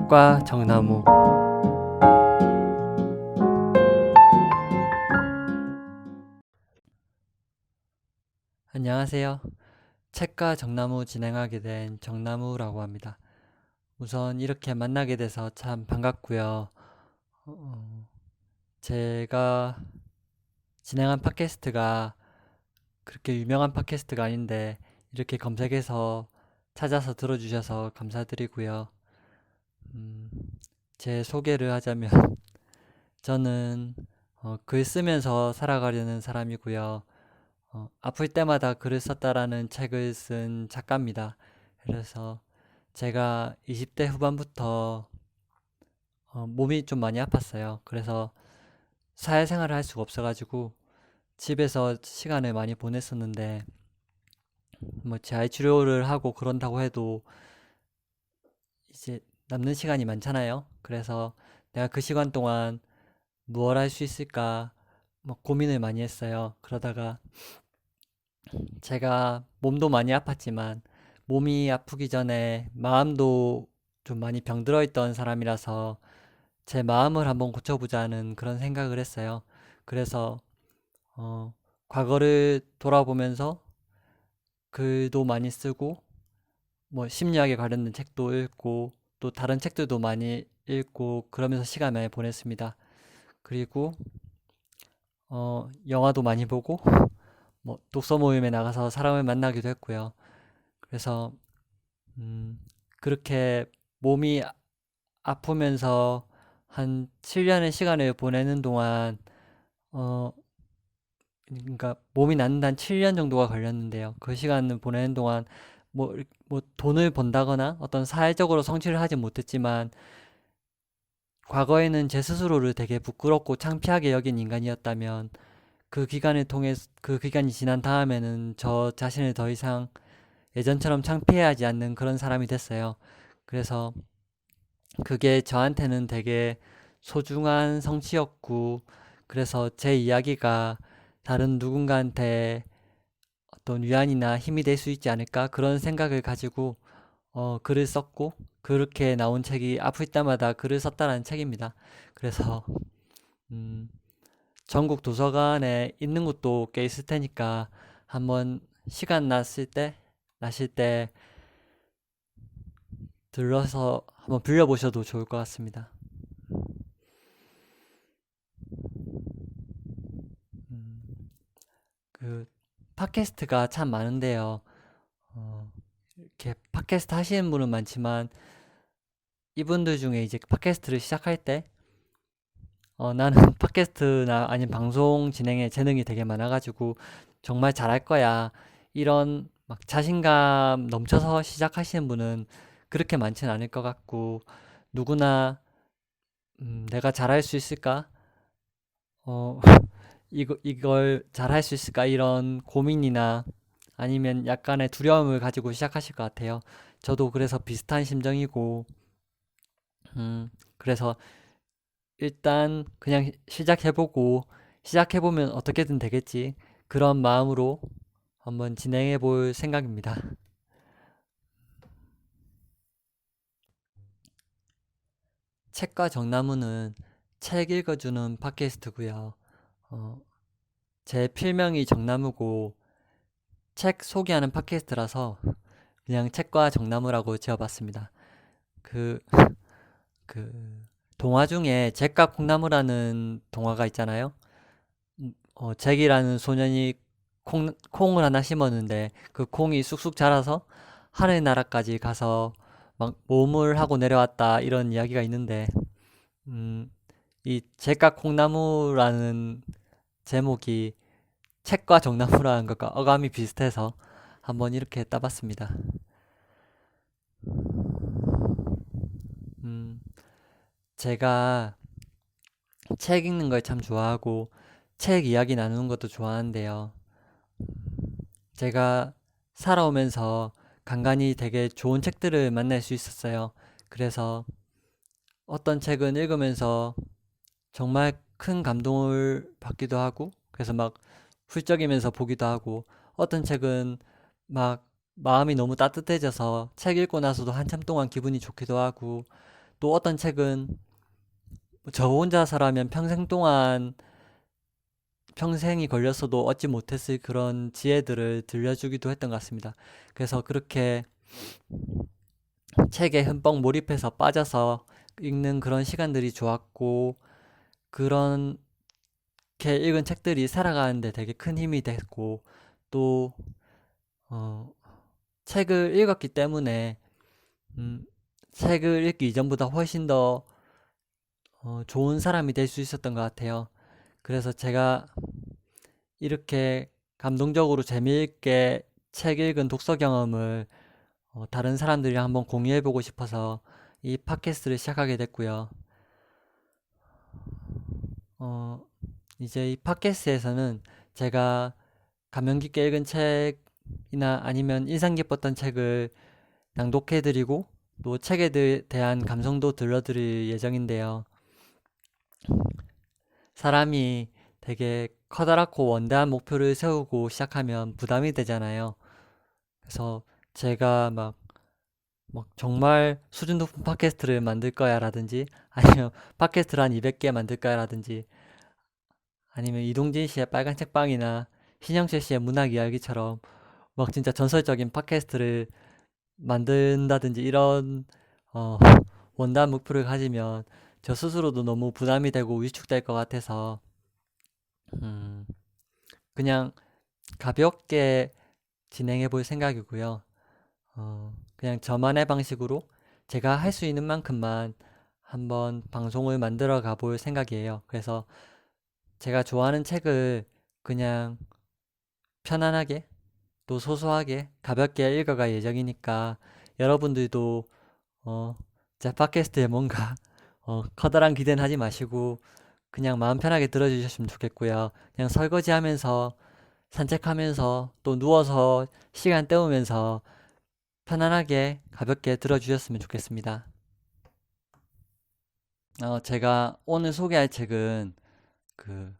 책과 정나무. 안녕하세요. 책과 정나무 진행하게 된 정나무라고 합니다. 우선 이렇게 만나게 돼서 참 반갑고요. 제가 진행한 팟캐스트가 그렇게 유명한 팟캐스트가 아닌데 이렇게 검색해서 찾아서 들어주셔서 감사드리고요. 음, 제 소개를 하자면 저는 글 쓰면서 살아가려는 사람이고요. 아플 때마다 글을 썼다라는 책을 쓴 작가입니다. 그래서 제가 20대 후반부터 몸이 좀 많이 아팠어요. 그래서 사회생활을 할 수가 없어가지고 집에서 시간을 많이 보냈었는데 뭐 재활치료를 하고 그런다고 해도 이제 남는 시간이 많잖아요. 그래서 내가 그 시간 동안 무엇 할 수 있을까 뭐 고민을 많이 했어요. 그러다가 제가 몸도 많이 아팠지만 몸이 아프기 전에 마음도 좀 많이 병들어 있던 사람이라서 제 마음을 한번 고쳐보자는 그런 생각을 했어요. 그래서 어, 과거를 돌아보면서 글도 많이 쓰고 뭐 심리학에 관련된 책도 읽고 또 다른 책들도 많이 읽고 그러면서 시간 많이 보냈습니다. 그리고 영화도 많이 보고 뭐 독서 모임에 나가서 사람을 만나기도 했고요. 그래서 음, 그렇게 몸이 아프면서 한 7년의 시간을 보내는 동안, 어, 그러니까 몸이 낫는 한 7년 정도가 걸렸는데요. 그 시간을 보내는 동안 뭐 돈을 번다거나 어떤 사회적으로 성취를 하지 못했지만, 과거에는 제 스스로를 되게 부끄럽고 창피하게 여긴 인간이었다면, 그 기간이 지난 다음에는 저 자신을 더 이상 예전처럼 창피해하지 않는 그런 사람이 됐어요. 그래서 그게 저한테는 되게 소중한 성취였고, 그래서 제 이야기가 다른 누군가한테 어떤 위안이나 힘이 될 수 있지 않을까? 그런 생각을 가지고 글을 썼고, 그렇게 나온 책이 아플 때마다 글을 썼다라는 책입니다. 그래서 음, 전국 도서관에 있는 곳도 꽤 있을 테니까 한번 시간 나실 때 들러서 한번 빌려보셔도 좋을 것 같습니다. 음, 그 팟캐스트가 참 많은데요. 이렇게 팟캐스트 하시는 분은 많지만 이분들 중에 이제 팟캐스트를 시작할 때 나는 팟캐스트나 아니면 방송 진행에 재능이 되게 많아가지고 정말 잘할 거야. 이런 막 자신감 넘쳐서 시작하시는 분은 그렇게 많지는 않을 것 같고 누구나 내가 잘할 수 있을까? 어, 이걸 잘할 수 있을까? 이런 고민이나 아니면 약간의 두려움을 가지고 시작하실 것 같아요. 저도 그래서 비슷한 심정이고, 그래서 일단 그냥 시작해보면 어떻게든 되겠지. 그런 마음으로 한번 진행해 볼 생각입니다. 책과 정나무는 책 읽어주는 팟캐스트고요. 어, 제 필명이 정나무고 책 소개하는 팟캐스트라서 그냥 책과 정나무라고 지어봤습니다. 그, 그, 동화 중에 잭과 콩나무라는 동화가 있잖아요. 잭이라는 소년이 콩을 하나 심었는데 그 콩이 쑥쑥 자라서 하늘나라까지 가서 막 모험을 하고 내려왔다 이런 이야기가 있는데 음, 이 잭과 콩나무라는 제목이 책과 정나무라는 것과 어감이 비슷해서 한번 이렇게 따봤습니다. 음, 제가 책 읽는 걸 참 좋아하고 책 이야기 나누는 것도 좋아하는데요. 제가 살아오면서 간간히 되게 좋은 책들을 만날 수 있었어요. 그래서 어떤 책은 읽으면서 정말 큰 감동을 받기도 하고, 그래서 막 훌쩍이면서 보기도 하고, 어떤 책은 막 마음이 너무 따뜻해져서 책 읽고 나서도 한참 동안 기분이 좋기도 하고, 또 어떤 책은 저 혼자서라면 평생 동안 평생이 걸렸어도 얻지 못했을 그런 지혜들을 들려주기도 했던 것 같습니다. 그래서 그렇게 책에 흠뻑 몰입해서 빠져서 읽는 그런 시간들이 좋았고, 그렇게 읽은 책들이 살아가는데 되게 큰 힘이 됐고, 또 어, 책을 읽었기 때문에 음, 책을 읽기 이전보다 훨씬 더 좋은 사람이 될 수 있었던 것 같아요. 그래서 제가 이렇게 감동적으로 재미있게 책 읽은 독서 경험을 다른 사람들이랑 한번 공유해보고 싶어서 이 팟캐스트를 시작하게 됐고요. 어, 이제 이 팟캐스트에서는 제가 감명 깊게 읽은 책이나 아니면 인상 깊었던 책을 낭독해드리고 또 책에 대한 감성도 들려드릴 예정인데요. 사람이 되게 커다랗고 원대한 목표를 세우고 시작하면 부담이 되잖아요. 그래서 제가 막 정말 수준 높은 팟캐스트를 만들 거야 라든지 아니면 팟캐스트를 한 200개 만들 거야 라든지 아니면 이동진 씨의 빨간 책방이나 신영철 씨의 문학 이야기처럼 막 진짜 전설적인 팟캐스트를 만든다든지 이런 어, 원다한 목표를 가지면 저 스스로도 너무 부담이 되고 위축될 것 같아서 음, 그냥 가볍게 진행해 볼 생각이고요. 그냥 저만의 방식으로 제가 할 수 있는 만큼만 한번 방송을 만들어 가볼 생각이에요. 그래서 제가 좋아하는 책을 그냥 편안하게 또 소소하게 가볍게 읽어갈 예정이니까 여러분들도 어, 제 팟캐스트에 뭔가 커다란 기대는 하지 마시고 그냥 마음 편하게 들어주셨으면 좋겠고요. 그냥 설거지하면서 산책하면서 또 누워서 시간 때우면서 편안하게 가볍게 들어주셨으면 좋겠습니다. 제가 오늘 소개할 책은 그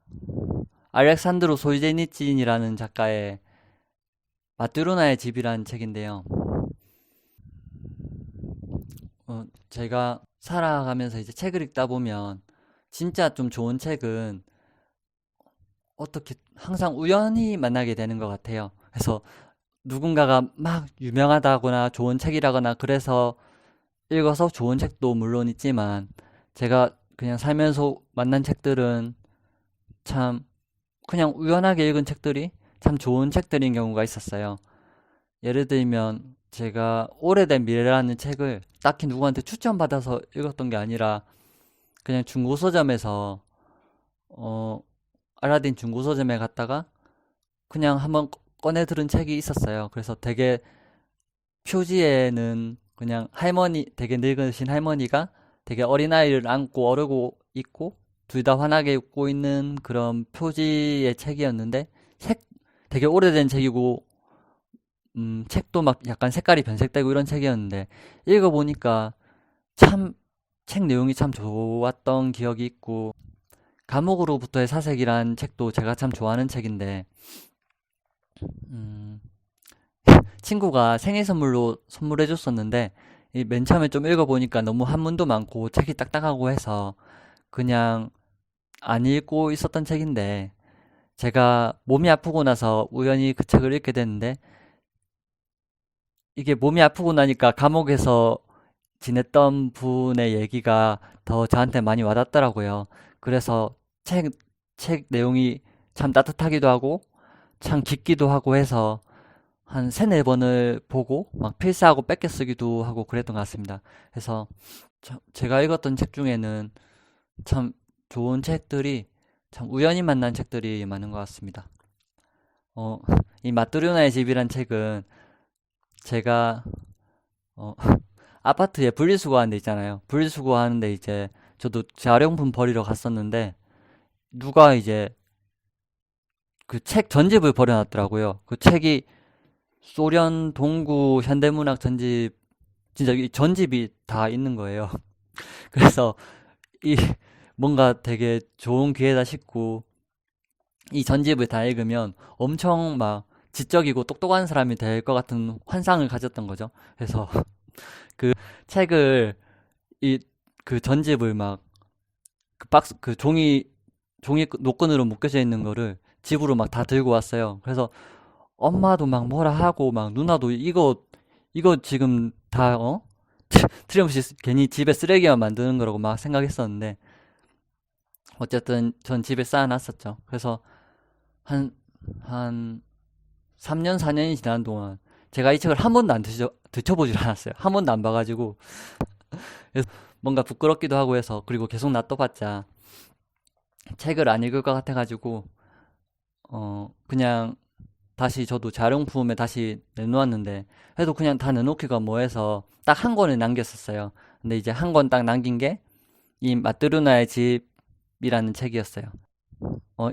알렉산드로 솔제니친이라는 작가의 마뚜르나의 집이라는 책인데요. 제가 살아가면서 이제 책을 읽다 보면 진짜 좀 좋은 책은 어떻게 항상 우연히 만나게 되는 것 같아요. 그래서 누군가가 막 유명하다거나 좋은 책이라거나 그래서 읽어서 좋은 책도 물론 있지만 제가 그냥 살면서 만난 책들은 참 그냥 우연하게 읽은 책들이 참 좋은 책들인 경우가 있었어요. 예를 들면 제가 오래된 미래라는 책을 딱히 누구한테 추천받아서 읽었던 게 아니라 그냥 중고서점에서 어, 알라딘 중고서점에 갔다가 그냥 한번 꺼내 들은 책이 있었어요. 그래서 되게 표지에는 그냥 할머니, 되게 늙으신 할머니가 되게 어린아이를 안고 어르고 있고 둘 다 환하게 웃고 있는 그런 표지의 책이었는데 되게 오래된 책이고 책도 막 약간 색깔이 변색되고 이런 책이었는데 읽어보니까 참 책 내용이 참 좋았던 기억이 있고 감옥으로부터의 사색이란 책도 제가 참 좋아하는 책인데 음, 친구가 생일 선물로 선물해 줬었는데 맨 처음에 좀 읽어보니까 너무 한문도 많고 책이 딱딱하고 해서 그냥 안 읽고 있었던 책인데 제가 몸이 아프고 나서 우연히 그 책을 읽게 됐는데 이게 몸이 아프고 나니까 감옥에서 지냈던 분의 얘기가 더 저한테 많이 와닿더라고요. 그래서 책, 책 내용이 참 따뜻하기도 하고 참 깊기도 하고 해서 한 세네 번을 보고 막 필사하고 뺏겨 쓰기도 하고 그랬던 것 같습니다. 그래서 제가 읽었던 책 중에는 참 좋은 책들이 참 우연히 만난 책들이 많은 것 같습니다. 어, 이 마뚜르나의 집이란 책은 제가 어, 아파트에 분리수거하는 데 있잖아요. 분리수거하는데 이제 저도 재활용품 버리러 갔었는데 누가 이제 그 책 전집을 버려놨더라고요. 그 책이 소련 동구 현대문학 전집 진짜 이 전집이 다 있는 거예요. 그래서 이 뭔가 되게 좋은 기회다 싶고 이 전집을 다 읽으면 엄청 막 지적이고 똑똑한 사람이 될 것 같은 환상을 가졌던 거죠. 그래서 그 책을 이 그 전집을 막 그 박스 그 종이 노끈으로 묶여져 있는 거를 집으로 막 다 들고 왔어요. 그래서 엄마도 막 뭐라 하고 막 누나도 이거 지금 다 틀림없이 괜히 집에 쓰레기만 만드는 거라고 막 생각했었는데 어쨌든 전 집에 쌓아놨었죠. 그래서 한 3년 4년이 지난 동안 제가 이 책을 한 번도 안 드셔보질 않았어요. 한 번도 안 봐가지고 그래서 뭔가 부끄럽기도 하고 해서 그리고 계속 놔둬봤자 책을 안 읽을 것 같아가지고 그냥 다시 저도 재활용품에 다시 내놓았는데 그래도 그냥 다 내놓기가 뭐해서 딱 한 권을 남겼었어요. 근데 이제 한 권 딱 남긴 게 이 마뜨루나의 집이라는 책이었어요.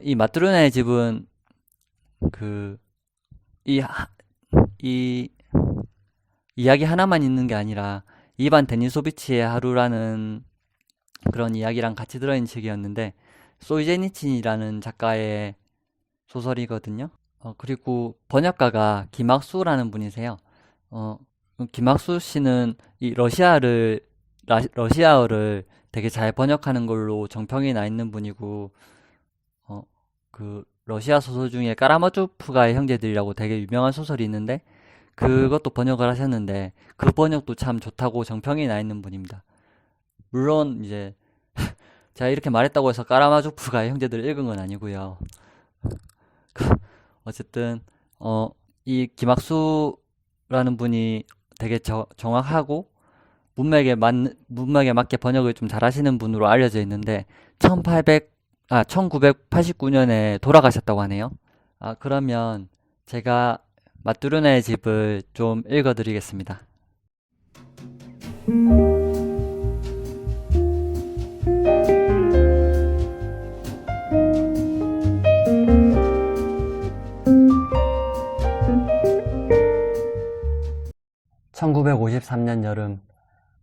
이 마뜨루나의 집은 그 이 이 이야기 하나만 있는 게 아니라 이반 데니소비치의 하루라는 그런 이야기랑 같이 들어있는 책이었는데 소이제니친이라는 작가의 소설이거든요. 그리고 번역가가 김학수라는 분이세요. 어, 김학수 씨는 이 러시아어를 되게 잘 번역하는 걸로 정평이 나 있는 분이고, 어, 그 러시아 소설 중에 까라마조프가의 형제들이라고 되게 유명한 소설이 있는데 그것도 번역을 하셨는데 그 번역도 참 좋다고 정평이 나 있는 분입니다. 물론 이제 제가 이렇게 말했다고 해서 까라마조프가의 형제들을 읽은 건 아니고요. 어쨌든 이 김학수라는 분이 되게 정확하고 문맥에 맞게 번역을 좀 잘하시는 분으로 알려져 있는데 1989년에 돌아가셨다고 하네요. 그러면 제가 마뚜르나의 집을 좀 읽어드리겠습니다. 1953년 여름,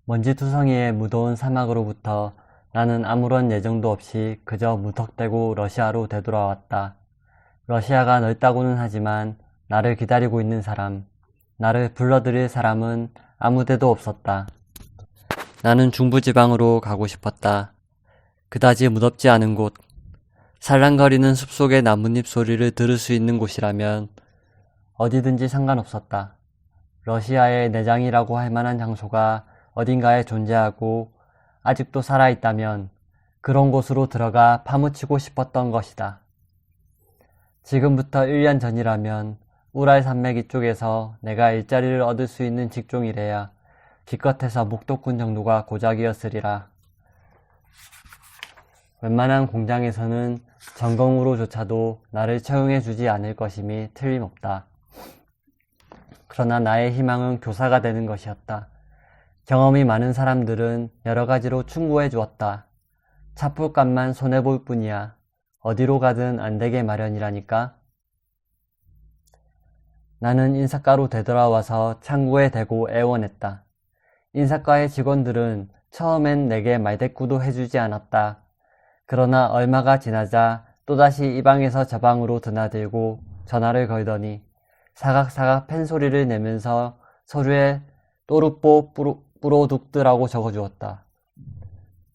먼지투성이의 무더운 사막으로부터 나는 아무런 예정도 없이 그저 무턱대고 러시아로 되돌아왔다. 러시아가 넓다고는 하지만 나를 기다리고 있는 사람, 나를 불러들일 사람은 아무데도 없었다. 나는 중부지방으로 가고 싶었다. 그다지 무덥지 않은 곳, 살랑거리는 숲속의 나뭇잎 소리를 들을 수 있는 곳이라면 어디든지 상관없었다. 러시아의 내장이라고 할 만한 장소가 어딘가에 존재하고 아직도 살아있다면 그런 곳으로 들어가 파묻히고 싶었던 것이다. 지금부터 1년 전이라면 우랄 산맥 이쪽에서 내가 일자리를 얻을 수 있는 직종이래야 기껏해서 목독군 정도가 고작이었으리라. 웬만한 공장에서는 전공으로조차도 나를 채용해주지 않을 것임이 틀림없다. 그러나 나의 희망은 교사가 되는 것이었다. 경험이 많은 사람들은 여러 가지로 충고해 주었다. 차풀값만 손해볼 뿐이야. 어디로 가든 안 되게 마련이라니까. 나는 인사과로 되돌아와서 창구에 대고 애원했다. 인사과의 직원들은 처음엔 내게 말대꾸도 해주지 않았다. 그러나 얼마가 지나자 또다시 이 방에서 저 방으로 드나들고 전화를 걸더니 사각사각 팬소리를 내면서 서류에 또르포 프로둑트라고 적어주었다.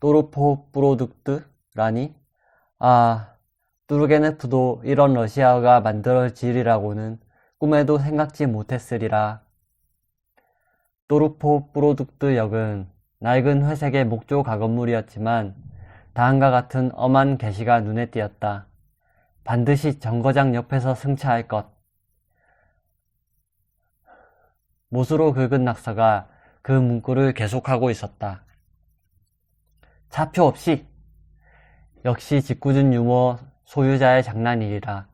또르포 프로둑트라니? 뚜르게네프도 이런 러시아어가 만들어지리라고는 꿈에도 생각지 못했으리라. 또르포 프로둑트 역은 낡은 회색의 목조 가건물이었지만 다음과 같은 엄한 게시가 눈에 띄었다. 반드시 정거장 옆에서 승차할 것. 못으로 긁은 낙서가 그 문구를 계속하고 있었다. 차표 없이! 역시 짓궂은 유머 소유자의 장난이리라.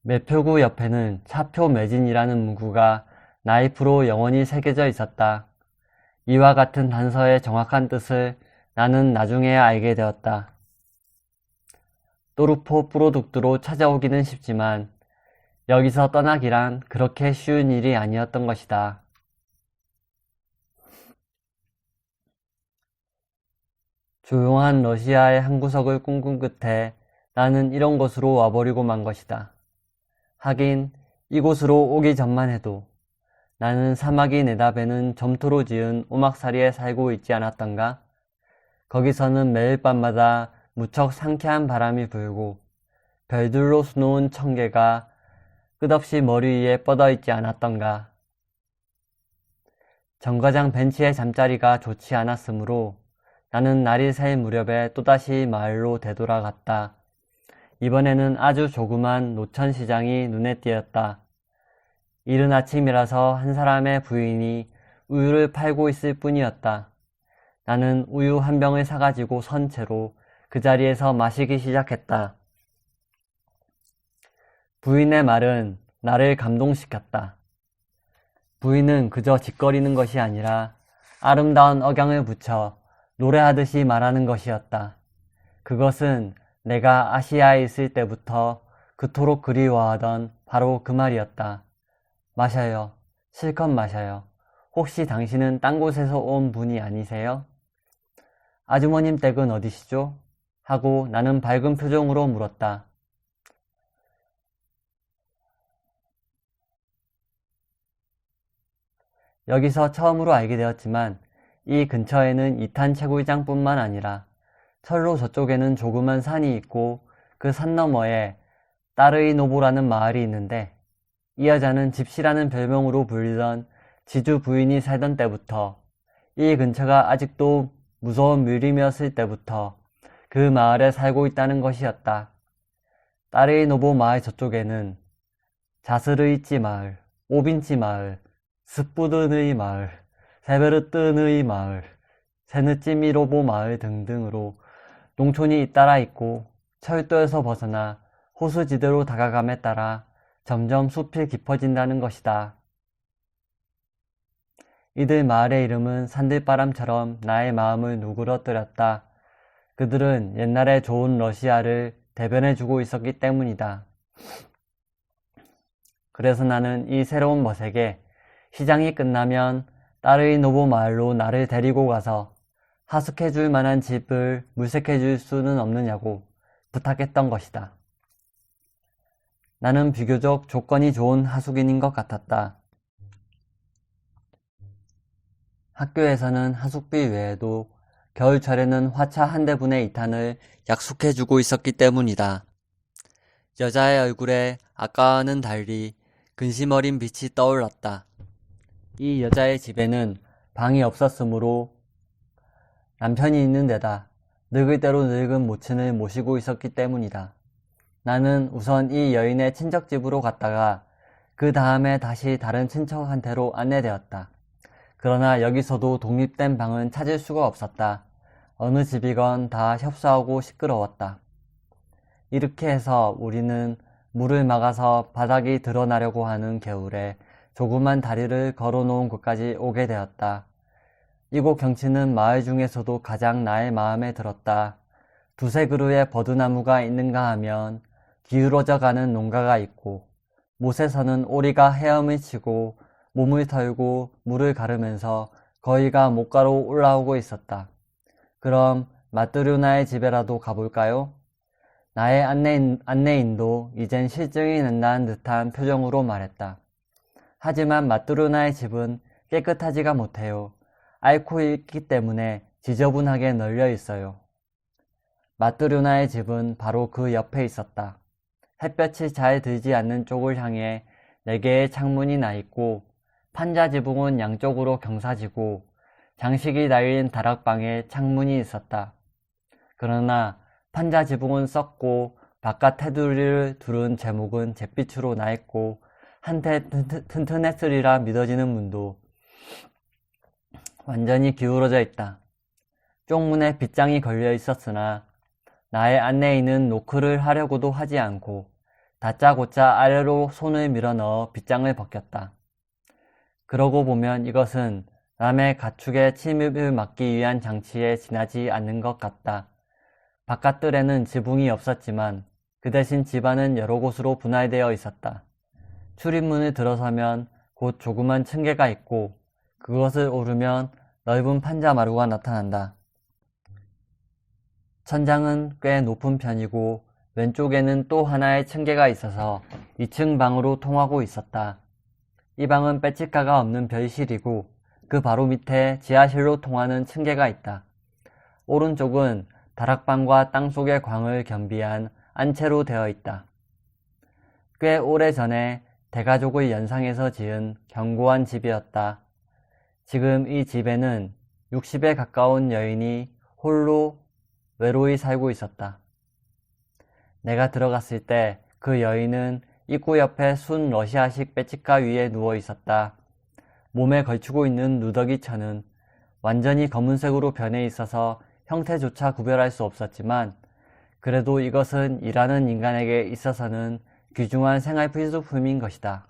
매표구 옆에는 차표 매진이라는 문구가 나이프로 영원히 새겨져 있었다. 이와 같은 단서의 정확한 뜻을 나는 나중에야 알게 되었다. 또르포 프로둑트로 찾아오기는 쉽지만 여기서 떠나기란 그렇게 쉬운 일이 아니었던 것이다. 조용한 러시아의 한 구석을 꿈꾼 끝에 나는 이런 곳으로 와버리고 만 것이다. 하긴 이곳으로 오기 전만 해도 나는 사막이 내다배는 점토로 지은 오막살이에 살고 있지 않았던가? 거기서는 매일 밤마다 무척 상쾌한 바람이 불고 별들로 수놓은 청개가 끝없이 머리 위에 뻗어있지 않았던가. 정거장 벤치의 잠자리가 좋지 않았으므로 나는 날이 새 무렵에 또다시 마을로 되돌아갔다. 이번에는 아주 조그만 노천시장이 눈에 띄었다. 이른 아침이라서 한 사람의 부인이 우유를 팔고 있을 뿐이었다. 나는 우유 한 병을 사가지고 선 채로 그 자리에서 마시기 시작했다. 부인의 말은 나를 감동시켰다. 부인은 그저 짓거리는 것이 아니라 아름다운 억양을 붙여 노래하듯이 말하는 것이었다. 그것은 내가 아시아에 있을 때부터 그토록 그리워하던 바로 그 말이었다. 마셔요. 실컷 마셔요. 혹시 당신은 딴 곳에서 온 분이 아니세요? 아주머님 댁은 어디시죠? 하고 나는 밝은 표정으로 물었다. 여기서 처음으로 알게 되었지만 이 근처에는 이탄 채굴장뿐만 아니라 철로 저쪽에는 조그만 산이 있고 그 산 너머에 따르이노보라는 마을이 있는데 이 여자는 집시라는 별명으로 불리던 지주 부인이 살던 때부터 이 근처가 아직도 무서운 뮤림이었을 때부터 그 마을에 살고 있다는 것이었다. 따르이노보 마을 저쪽에는 자스르이치 마을, 오빈치 마을, 스푸드의 마을, 세베르뜨의 마을, 세느찌미로보 마을 등등으로 농촌이 잇따라 있고 철도에서 벗어나 호수지대로 다가감에 따라 점점 숲이 깊어진다는 것이다. 이들 마을의 이름은 산들바람처럼 나의 마음을 누그러뜨렸다. 그들은 옛날에 좋은 러시아를 대변해주고 있었기 때문이다. 그래서 나는 이 새로운 멋에게 시장이 끝나면 따르이노보 마을로 나를 데리고 가서 하숙해줄 만한 집을 물색해줄 수는 없느냐고 부탁했던 것이다. 나는 비교적 조건이 좋은 하숙인인 것 같았다. 학교에서는 하숙비 외에도 겨울철에는 화차 한 대분의 2탄을 약속해주고 있었기 때문이다. 여자의 얼굴에 아까와는 달리 근심 어린 빛이 떠올랐다. 이 여자의 집에는 방이 없었으므로 남편이 있는 데다 늙을 대로 늙은 모친을 모시고 있었기 때문이다. 나는 우선 이 여인의 친척집으로 갔다가 그 다음에 다시 다른 친척한테로 안내되었다. 그러나 여기서도 독립된 방은 찾을 수가 없었다. 어느 집이건 다 협소하고 시끄러웠다. 이렇게 해서 우리는 물을 막아서 바닥이 드러나려고 하는 겨울에 조그만 다리를 걸어놓은 곳까지 오게 되었다. 이곳 경치는 마을 중에서도 가장 나의 마음에 들었다. 두세 그루의 버드나무가 있는가 하면 기울어져 가는 농가가 있고 못에서는 오리가 헤엄을 치고 몸을 털고 물을 가르면서 거의가 목가로 올라오고 있었다. 그럼 마뚜류나의 집에라도 가볼까요? 나의 안내인도 이젠 실증이 난다는 듯한 표정으로 말했다. 하지만 마뚜르나의 집은 깨끗하지가 못해요. 앓고 있기 때문에 지저분하게 널려 있어요. 마뚜르나의 집은 바로 그 옆에 있었다. 햇볕이 잘 들지 않는 쪽을 향해 4개의 창문이 나 있고 판자 지붕은 양쪽으로 경사지고 장식이 달린 다락방에 창문이 있었다. 그러나 판자 지붕은 썩고 바깥 테두리를 두른 제목은 잿빛으로 나 있고 한때 튼튼했으리라 믿어지는 문도 완전히 기울어져 있다. 쪽문에 빗장이 걸려 있었으나 나의 안내인은 노크를 하려고도 하지 않고 다짜고짜 아래로 손을 밀어넣어 빗장을 벗겼다. 그러고 보면 이것은 남의 가축의 침입을 막기 위한 장치에 지나지 않는 것 같다. 바깥뜰에는 지붕이 없었지만 그 대신 집안은 여러 곳으로 분할되어 있었다. 출입문을 들어서면 곧 조그만 층계가 있고 그것을 오르면 넓은 판자마루가 나타난다. 천장은 꽤 높은 편이고 왼쪽에는 또 하나의 층계가 있어서 2층 방으로 통하고 있었다. 이 방은 빼치카가 없는 별실이고 그 바로 밑에 지하실로 통하는 층계가 있다. 오른쪽은 다락방과 땅속의 광을 겸비한 안채로 되어 있다. 꽤 오래전에 대가족의 연상에서 지은 견고한 집이었다. 지금 이 집에는 60에 가까운 여인이 홀로 외로이 살고 있었다. 내가 들어갔을 때 그 여인은 입구 옆에 순 러시아식 빼치카 위에 누워 있었다. 몸에 걸치고 있는 누더기 천은 완전히 검은색으로 변해 있어서 형태조차 구별할 수 없었지만 그래도 이것은 일하는 인간에게 있어서는 귀중한 생활 필수품인 것이다.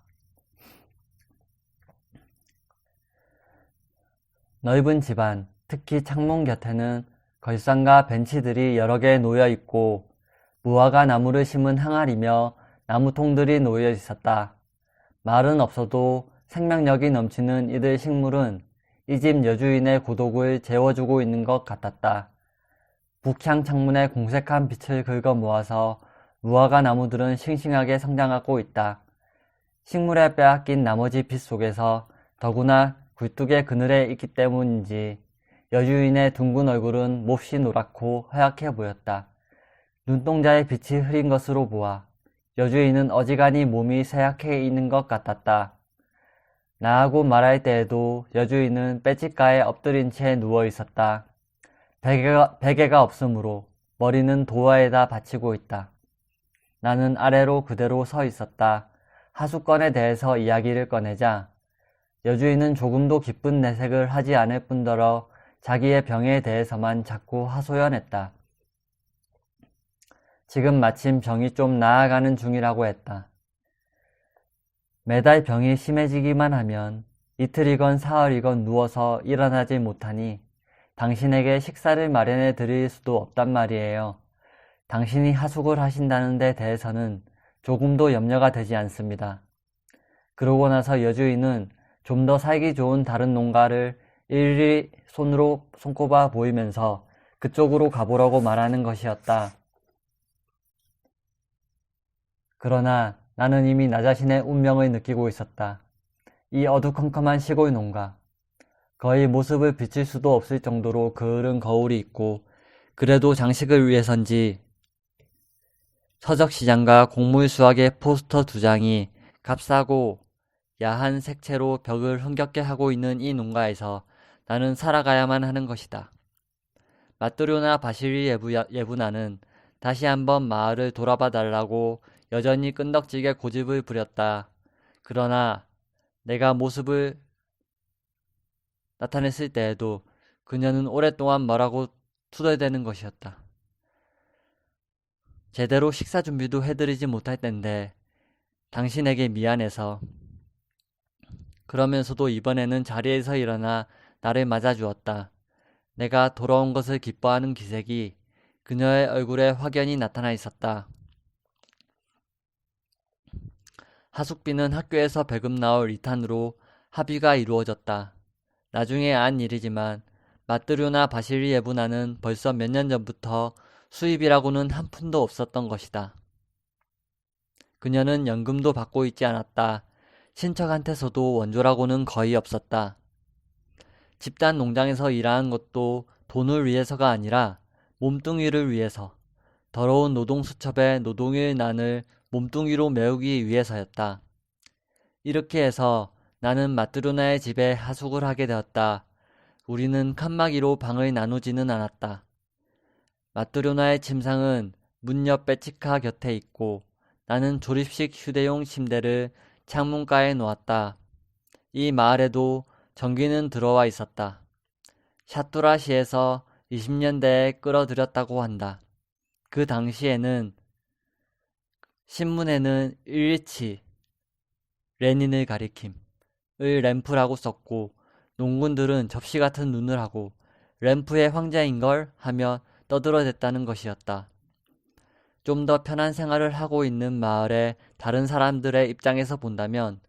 넓은 집안, 특히 창문 곁에는 걸상과 벤치들이 여러 개 놓여 있고 무화과 나무를 심은 항아리며 나무통들이 놓여 있었다. 말은 없어도 생명력이 넘치는 이들 식물은 이 집 여주인의 고독을 재워주고 있는 것 같았다. 북향 창문에 공색한 빛을 긁어 모아서 무화과 나무들은 싱싱하게 성장하고 있다. 식물에 빼앗긴 나머지 빛 속에서 더구나 굴뚝의 그늘에 있기 때문인지 여주인의 둥근 얼굴은 몹시 노랗고 허약해 보였다. 눈동자의 빛이 흐린 것으로 보아 여주인은 어지간히 몸이 쇠약해 있는 것 같았다. 나하고 말할 때에도 여주인은 빼치가에 엎드린 채 누워 있었다. 베개가 없으므로 머리는 도화에다 받치고 있다. 나는 아래로 그대로 서 있었다. 하숫건에 대해서 이야기를 꺼내자 여주인은 조금도 기쁜 내색을 하지 않을 뿐더러 자기의 병에 대해서만 자꾸 하소연했다. 지금 마침 병이 좀 나아가는 중이라고 했다. 매달 병이 심해지기만 하면 이틀이건 사흘이건 누워서 일어나지 못하니 당신에게 식사를 마련해 드릴 수도 없단 말이에요. 당신이 하숙을 하신다는 데 대해서는 조금도 염려가 되지 않습니다. 그러고 나서 여주인은 좀 더 살기 좋은 다른 농가를 일일이 손으로 손꼽아 보이면서 그쪽으로 가보라고 말하는 것이었다. 그러나 나는 이미 나 자신의 운명을 느끼고 있었다. 이 어두컴컴한 시골 농가. 거의 모습을 비칠 수도 없을 정도로 그을은 거울이 있고 그래도 장식을 위해선지 서적시장과 곡물수확의 포스터 2장이 값싸고 야한 색채로 벽을 흥겹게 하고 있는 이 농가에서 나는 살아가야만 하는 것이다. 마뚜료나 바시리 예부나는 다시 한번 마을을 돌아봐 달라고 여전히 끈덕지게 고집을 부렸다. 그러나 내가 모습을 나타냈을 때에도 그녀는 오랫동안 뭐라고 투덜대는 것이었다. 제대로 식사 준비도 해드리지 못할 땐데 당신에게 미안해서. 그러면서도 이번에는 자리에서 일어나 나를 맞아주었다. 내가 돌아온 것을 기뻐하는 기색이 그녀의 얼굴에 확연히 나타나 있었다. 하숙비는 학교에서 배급 나올 리탄으로 합의가 이루어졌다. 나중에 안 일이지만 마뜨료나 바실리예브나는 벌써 몇 년 전부터 수입이라고는 한 푼도 없었던 것이다. 그녀는 연금도 받고 있지 않았다. 친척한테서도 원조라고는 거의 없었다. 집단 농장에서 일하는 것도 돈을 위해서가 아니라 몸뚱이를 위해서, 더러운 노동수첩에 노동일 난을 몸뚱이로 메우기 위해서였다. 이렇게 해서 나는 마뜨료나의 집에 하숙을 하게 되었다. 우리는 칸막이로 방을 나누지는 않았다. 마뜨료나의 침상은 문 옆 빼치카 곁에 있고 나는 조립식 휴대용 침대를 창문가에 놓았다. 이 마을에도 전기는 들어와 있었다. 샤뚜라시에서 20년대에 끌어들였다고 한다. 그 당시에는 신문에는 일리치, 레닌을 가리킴을 램프라고 썼고 농군들은 접시 같은 눈을 하고 램프의 황제인걸 하며 떠들어댔다는 것이었다. 좀 더 편한 생활을 하고 있는 마을의 다른 사람들의 입장에서 본다면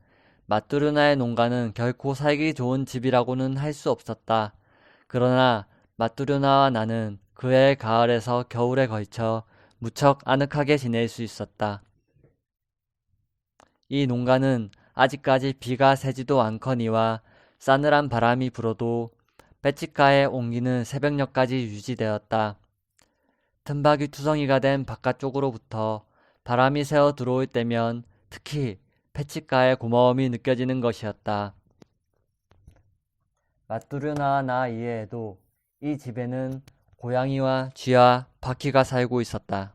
마뚜르나의 농가는 결코 살기 좋은 집이라고는 할 수 없었다. 그러나 마뚜르나와 나는 그해 가을에서 겨울에 걸쳐 무척 아늑하게 지낼 수 있었다. 이 농가는 아직까지 비가 새지도 않거니와 싸늘한 바람이 불어도 빼치카의 온기는 새벽녘까지 유지되었다. 틈박이 투성이가 된 바깥쪽으로부터 바람이 새어 들어올 때면 특히 빼치카의 고마움이 느껴지는 것이었다. 마뚜르나와 나 이외에도 이 집에는 고양이와 쥐와 바퀴가 살고 있었다.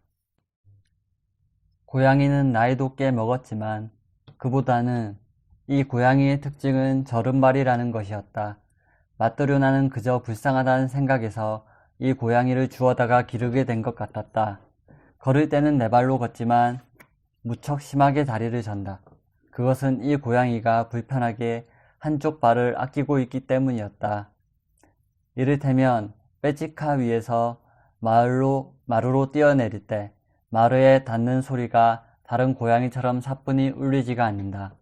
고양이는 나이도 꽤 먹었지만 그보다는 이 고양이의 특징은 저른발이라는 것이었다. 마뚜르나는 그저 불쌍하다는 생각에서 이 고양이를 주워다가 기르게 된 것 같았다. 걸을 때는 네 발로 걷지만 무척 심하게 다리를 전다. 그것은 이 고양이가 불편하게 한쪽 발을 아끼고 있기 때문이었다. 이를테면 빼치카 위에서 마루로 뛰어내릴 때 마루에 닿는 소리가 다른 고양이처럼 사뿐히 울리지가 않는다.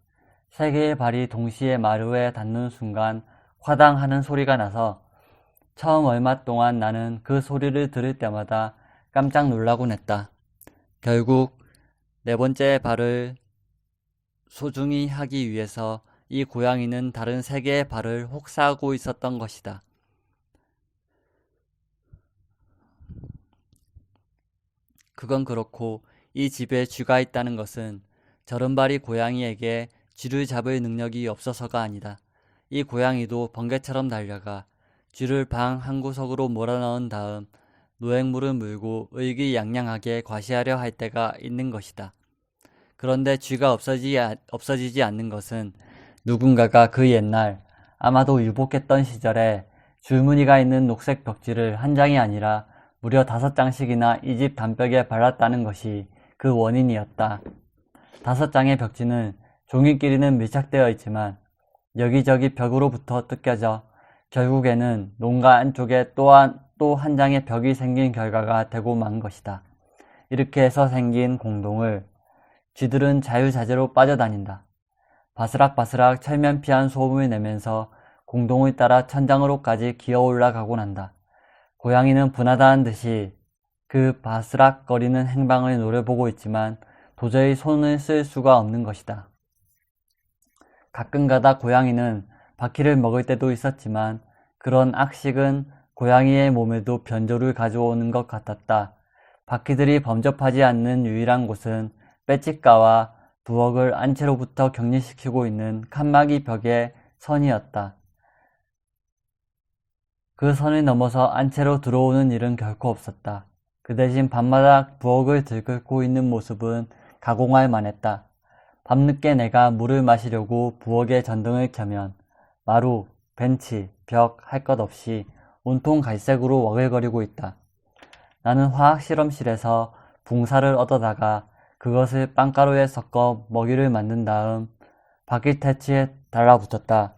세 개의 발이 동시에 마루에 닿는 순간 화당 하는 소리가 나서 처음 얼마 동안 나는 그 소리를 들을 때마다 깜짝 놀라곤 했다. 결국 네 번째 발을 소중히 하기 위해서 이 고양이는 다른 세 개의 발을 혹사하고 있었던 것이다. 그건 그렇고 이 집에 쥐가 있다는 것은 저른발이 고양이에게 쥐를 잡을 능력이 없어서가 아니다. 이 고양이도 번개처럼 달려가 쥐를 방 한 구석으로 몰아넣은 다음 노획물을 물고 의기양양하게 과시하려 할 때가 있는 것이다. 그런데 쥐가 없어지지 않는 것은 누군가가 그 옛날 아마도 유복했던 시절에 줄무늬가 있는 녹색 벽지를 한 장이 아니라 무려 5장씩이나 이 집 담벽에 발랐다는 것이 그 원인이었다. 5장의 벽지는 종이끼리는 밀착되어 있지만 여기저기 벽으로부터 뜯겨져 결국에는 농가 안쪽에 또 한 장의 벽이 생긴 결과가 되고 만 것이다. 이렇게 해서 생긴 공동을 쥐들은 자유자재로 빠져다닌다. 바스락바스락 철면피한 소음을 내면서 공동을 따라 천장으로까지 기어 올라가곤 한다. 고양이는 분하다는 듯이 그 바스락거리는 행방을 노려보고 있지만 도저히 손을 쓸 수가 없는 것이다. 가끔가다 고양이는 바퀴를 먹을 때도 있었지만 그런 악식은 고양이의 몸에도 변조를 가져오는 것 같았다. 바퀴들이 범접하지 않는 유일한 곳은 빼치카와 부엌을 안채로부터 격리시키고 있는 칸막이 벽의 선이었다. 그 선을 넘어서 안채로 들어오는 일은 결코 없었다. 그 대신 밤마다 부엌을 들끓고 있는 모습은 가공할 만했다. 밤늦게 내가 물을 마시려고 부엌에 전등을 켜면 마루, 벤치, 벽 할 것 없이 온통 갈색으로 워글거리고 있다. 나는 화학실험실에서 붕사를 얻어다가 그것을 빵가루에 섞어 먹이를 만든 다음 바퀴 퇴치에 달라붙였다.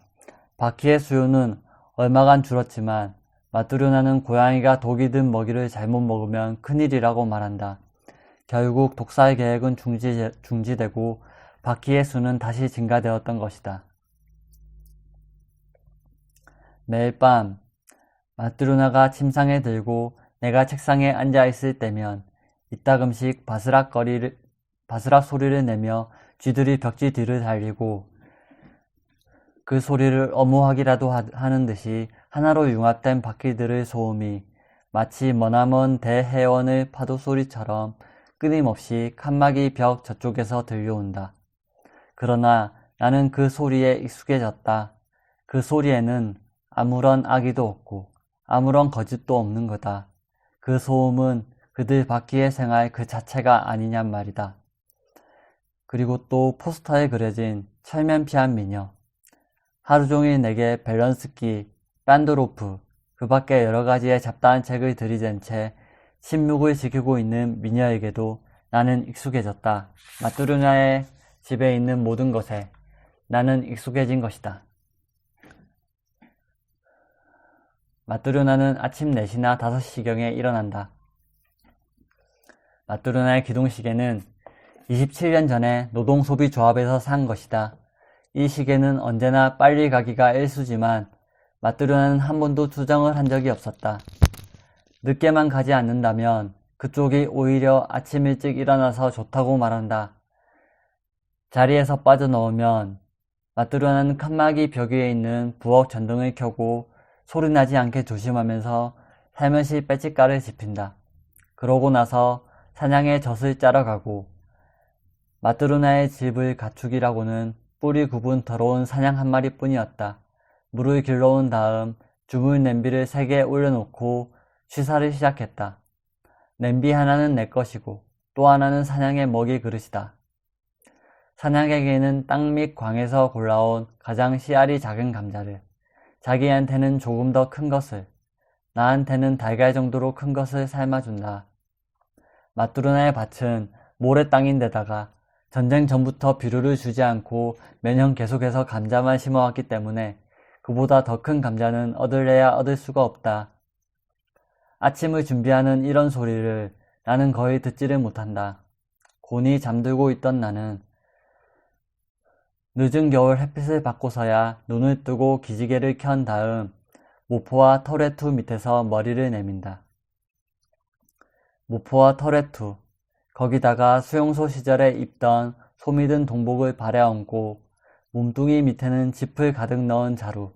바퀴의 수요는 얼마간 줄었지만 마뚜르나는 고양이가 독이 든 먹이를 잘못 먹으면 큰일이라고 말한다. 결국 독살 계획은 중지되고 바퀴의 수는 다시 증가되었던 것이다. 매일 밤 마뚜르나가 침상에 들고 내가 책상에 앉아 있을 때면 이따금씩 바스락 소리를 내며 쥐들이 벽지 뒤를 달리고 그 소리를 어무하기라도 하는 듯이 하나로 융합된 바퀴들의 소음이 마치 머나먼 대해원의 파도 소리처럼 끊임없이 칸막이 벽 저쪽에서 들려온다. 그러나 나는 그 소리에 익숙해졌다. 그 소리에는 아무런 악의도 없고 아무런 거짓도 없는 거다. 그 소음은 그들 바퀴의 생활 그 자체가 아니냔 말이다. 그리고 또 포스터에 그려진 철면피한 미녀. 하루 종일 내게 밸런스키, 빤도로프, 그 밖에 여러 가지의 잡다한 책을 들이댄 채 침묵을 지키고 있는 미녀에게도 나는 익숙해졌다. 마뚜르나의 집에 있는 모든 것에 나는 익숙해진 것이다. 마뚜르나는 아침 4시나 5시경에 일어난다. 마뚜르나의 기둥시계는 27년 전에 노동소비조합에서 산 것이다. 이 시계는 언제나 빨리 가기가 일쑤지만 마뚜르나는 한 번도 투정을 한 적이 없었다. 늦게만 가지 않는다면 그쪽이 오히려 아침 일찍 일어나서 좋다고 말한다. 자리에서 빠져나오면 마뚜르나는 칸막이 벽 위에 있는 부엌 전등을 켜고 소리나지 않게 조심하면서 살며시 빼짓가를 짚힌다. 그러고 나서 사냥의 젖을 짜러 가고 마뚜루나의 집을 가축이라고는 뿌리 굽은 더러운 사냥 한 마리뿐이었다. 물을 길러온 다음 주물 냄비를 3개 올려놓고 취사를 시작했다. 냄비 하나는 내 것이고 또 하나는 사냥의 먹이 그릇이다. 사냥에게는 땅 및 광에서 골라온 가장 씨알이 작은 감자를, 자기한테는 조금 더 큰 것을, 나한테는 달걀 정도로 큰 것을 삶아준다. 마뚜루나의 밭은 모래 땅인데다가 전쟁 전부터 비료를 주지 않고 매년 계속해서 감자만 심어왔기 때문에 그보다 더 큰 감자는 얻을래야 얻을 수가 없다. 아침을 준비하는 이런 소리를 나는 거의 듣지를 못한다. 곤히 잠들고 있던 나는 늦은 겨울 햇빛을 받고서야 눈을 뜨고 기지개를 켠 다음 모포와 털외투 밑에서 머리를 내민다. 모포와 털외투, 거기다가 수용소 시절에 입던 솜이 든 동복을 발에 얹고 몸뚱이 밑에는 짚을 가득 넣은 자루.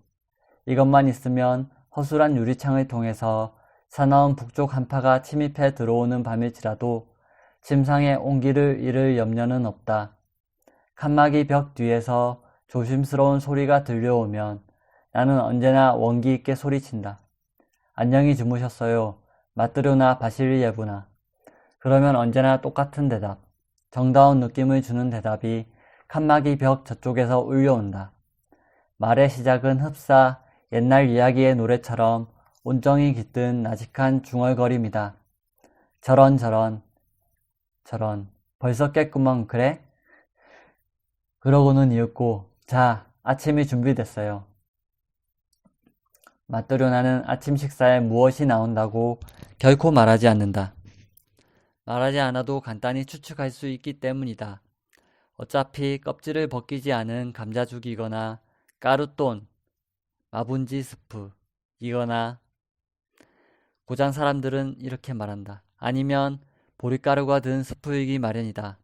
이것만 있으면 허술한 유리창을 통해서 사나운 북쪽 한파가 침입해 들어오는 밤일지라도 침상에 온기를 잃을 염려는 없다. 칸막이 벽 뒤에서 조심스러운 소리가 들려오면 나는 언제나 원기 있게 소리친다. 안녕히 주무셨어요. 마뚜루나 바실리예브나. 그러면 언제나 똑같은 대답, 정다운 느낌을 주는 대답이 칸막이 벽 저쪽에서 울려온다. 말의 시작은 흡사 옛날 이야기의 노래처럼 온정이 깃든 나직한 중얼거림이다. 저런 벌써 깼구먼 그래? 그러고는 이윽고 자, 아침이 준비됐어요. 마뚜루나는 아침 식사에 무엇이 나온다고 결코 말하지 않는다. 말하지 않아도 간단히 추측할 수 있기 때문이다. 어차피 껍질을 벗기지 않은 감자죽이거나 까루돈, 마분지 스프이거나 고장 사람들은 이렇게 말한다. 아니면 보리가루가 든 스프이기 마련이다.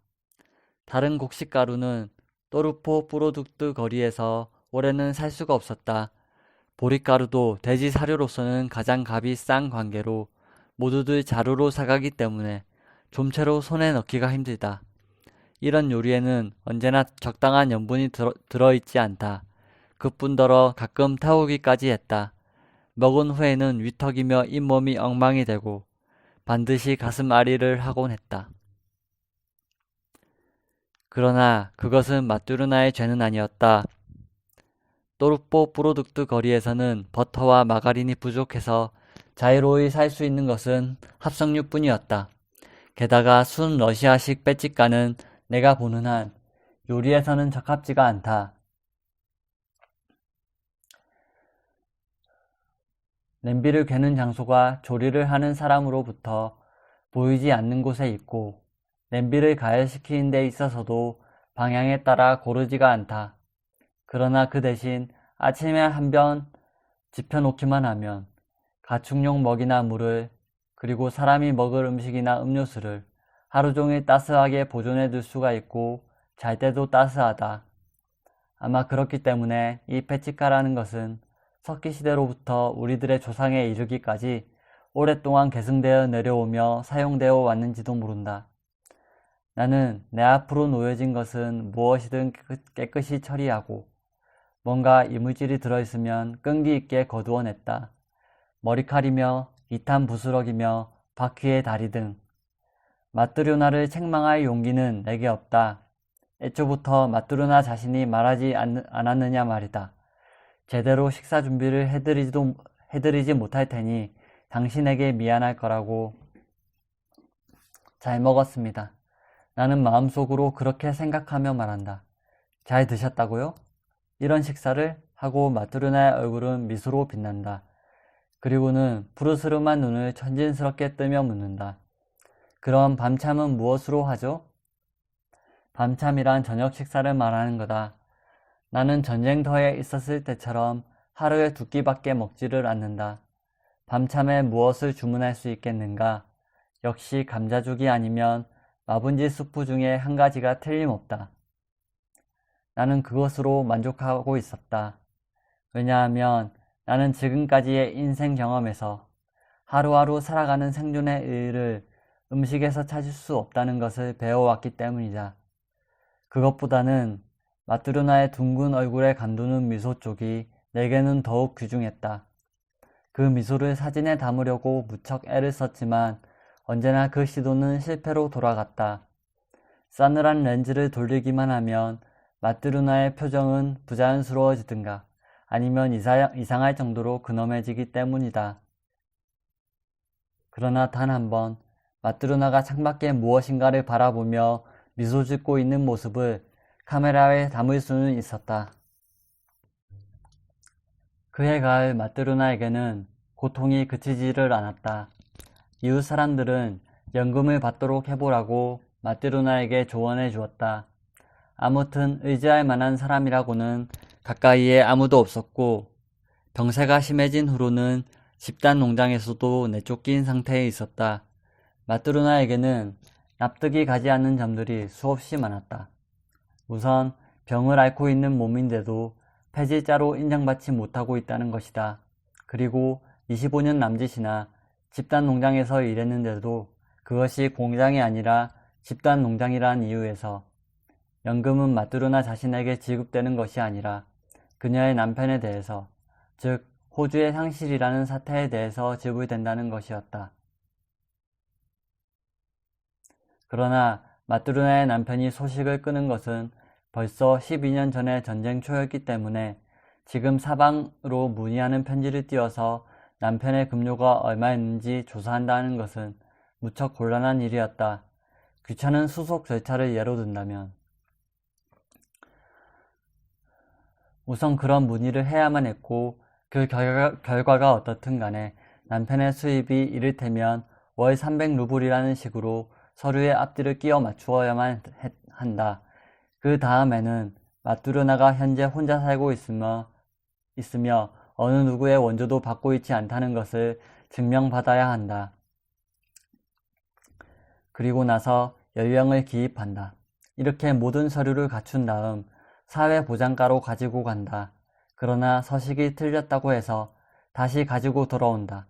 다른 곡식가루는 또르포 프로둑트 거리에서 올해는 살 수가 없었다. 보리가루도 돼지 사료로서는 가장 값이 싼 관계로 모두들 자루로 사가기 때문에 좀채로 손에 넣기가 힘들다. 이런 요리에는 언제나 적당한 염분이 들어있지 않다. 그뿐더러 가끔 타오기까지 했다. 먹은 후에는 위턱이며 잇몸이 엉망이 되고 반드시 가슴 아리를 하곤 했다. 그러나 그것은 마뚜루나의 죄는 아니었다. 또르포 프로둑트 거리에서는 버터와 마가린이 부족해서 자유로이 살 수 있는 것은 합성유뿐이었다. 게다가 순 러시아식 빼찌까는 내가 보는 한 요리에서는 적합지가 않다. 냄비를 괴는 장소가 조리를 하는 사람으로부터 보이지 않는 곳에 있고 냄비를 가열시키는 데 있어서도 방향에 따라 고르지가 않다. 그러나 그 대신 아침에 한 변 지펴놓기만 하면 가축용 먹이나 물을 그리고 사람이 먹을 음식이나 음료수를 하루 종일 따스하게 보존해 둘 수가 있고 잘 때도 따스하다. 아마 그렇기 때문에 이 페치카라는 것은 석기시대로부터 우리들의 조상에 이르기까지 오랫동안 계승되어 내려오며 사용되어 왔는지도 모른다. 나는 내 앞으로 놓여진 것은 무엇이든 깨끗이 처리하고 뭔가 이물질이 들어있으면 끈기 있게 거두어냈다. 머리칼이며 이탄 부스럭이며 바퀴의 다리 등 마뚜루나를 책망할 용기는 내게 없다. 애초부터 마뚜루나 자신이 말하지 않았느냐 말이다. 제대로 식사 준비를 해드리지 못할 테니 당신에게 미안할 거라고. 잘 먹었습니다. 나는 마음속으로 그렇게 생각하며 말한다. 잘 드셨다고요? 이런 식사를? 하고 마뚜루나의 얼굴은 미소로 빛난다. 그리고는 푸르스름한 눈을 천진스럽게 뜨며 묻는다. 그럼 밤참은 무엇으로 하죠? 밤참이란 저녁 식사를 말하는 거다. 나는 전쟁터에 있었을 때처럼 하루에 2끼밖에 먹지를 않는다. 밤참에 무엇을 주문할 수 있겠는가? 역시 감자죽이 아니면 마분지 수프 중에 한 가지가 틀림없다. 나는 그것으로 만족하고 있었다. 왜냐하면 나는 지금까지의 인생 경험에서 하루하루 살아가는 생존의 의의를 음식에서 찾을 수 없다는 것을 배워왔기 때문이다. 그것보다는 마트로나의 둥근 얼굴에 감도는 미소 쪽이 내게는 더욱 귀중했다. 그 미소를 사진에 담으려고 무척 애를 썼지만 언제나 그 시도는 실패로 돌아갔다. 싸늘한 렌즈를 돌리기만 하면 마트로나의 표정은 부자연스러워지든가 아니면 이상할 정도로 근엄해지기 때문이다. 그러나 단 한 번 마트로나가 창밖에 무엇인가를 바라보며 미소 짓고 있는 모습을 카메라에 담을 수는 있었다. 그해 가을 마트로나에게는 고통이 그치지를 않았다. 이웃 사람들은 연금을 받도록 해보라고 마트로나에게 조언해 주었다. 아무튼 의지할 만한 사람이라고는 가까이에 아무도 없었고 병세가 심해진 후로는 집단 농장에서도 내쫓긴 상태에 있었다. 마트로나에게는 납득이 가지 않는 점들이 수없이 많았다. 우선 병을 앓고 있는 몸인데도 폐질자로 인정받지 못하고 있다는 것이다. 그리고 25년 남짓이나 집단 농장에서 일했는데도 그것이 공장이 아니라 집단 농장이란 이유에서 연금은 마트로나 자신에게 지급되는 것이 아니라 그녀의 남편에 대해서, 즉 호주의 상실이라는 사태에 대해서 지불된다는 것이었다. 그러나 마트로나의 남편이 소식을 끄는 것은 벌써 12년 전의 전쟁 초였기 때문에 지금 사방으로 문의하는 편지를 띄워서 남편의 급료가 얼마였는지 조사한다는 것은 무척 곤란한 일이었다. 귀찮은 수속 절차를 예로 든다면 우선 그런 문의를 해야만 했고 그 결과가 어떻든 간에 남편의 수입이 이를테면 월 300루블이라는 식으로 서류에 앞뒤를 끼워 맞추어야만 한다. 그 다음에는 마트로나가 현재 혼자 살고 있으며 어느 누구의 원조도 받고 있지 않다는 것을 증명받아야 한다. 그리고 나서 연령을 기입한다. 이렇게 모든 서류를 갖춘 다음 사회보장가로 가지고 간다. 그러나 서식이 틀렸다고 해서 다시 가지고 돌아온다.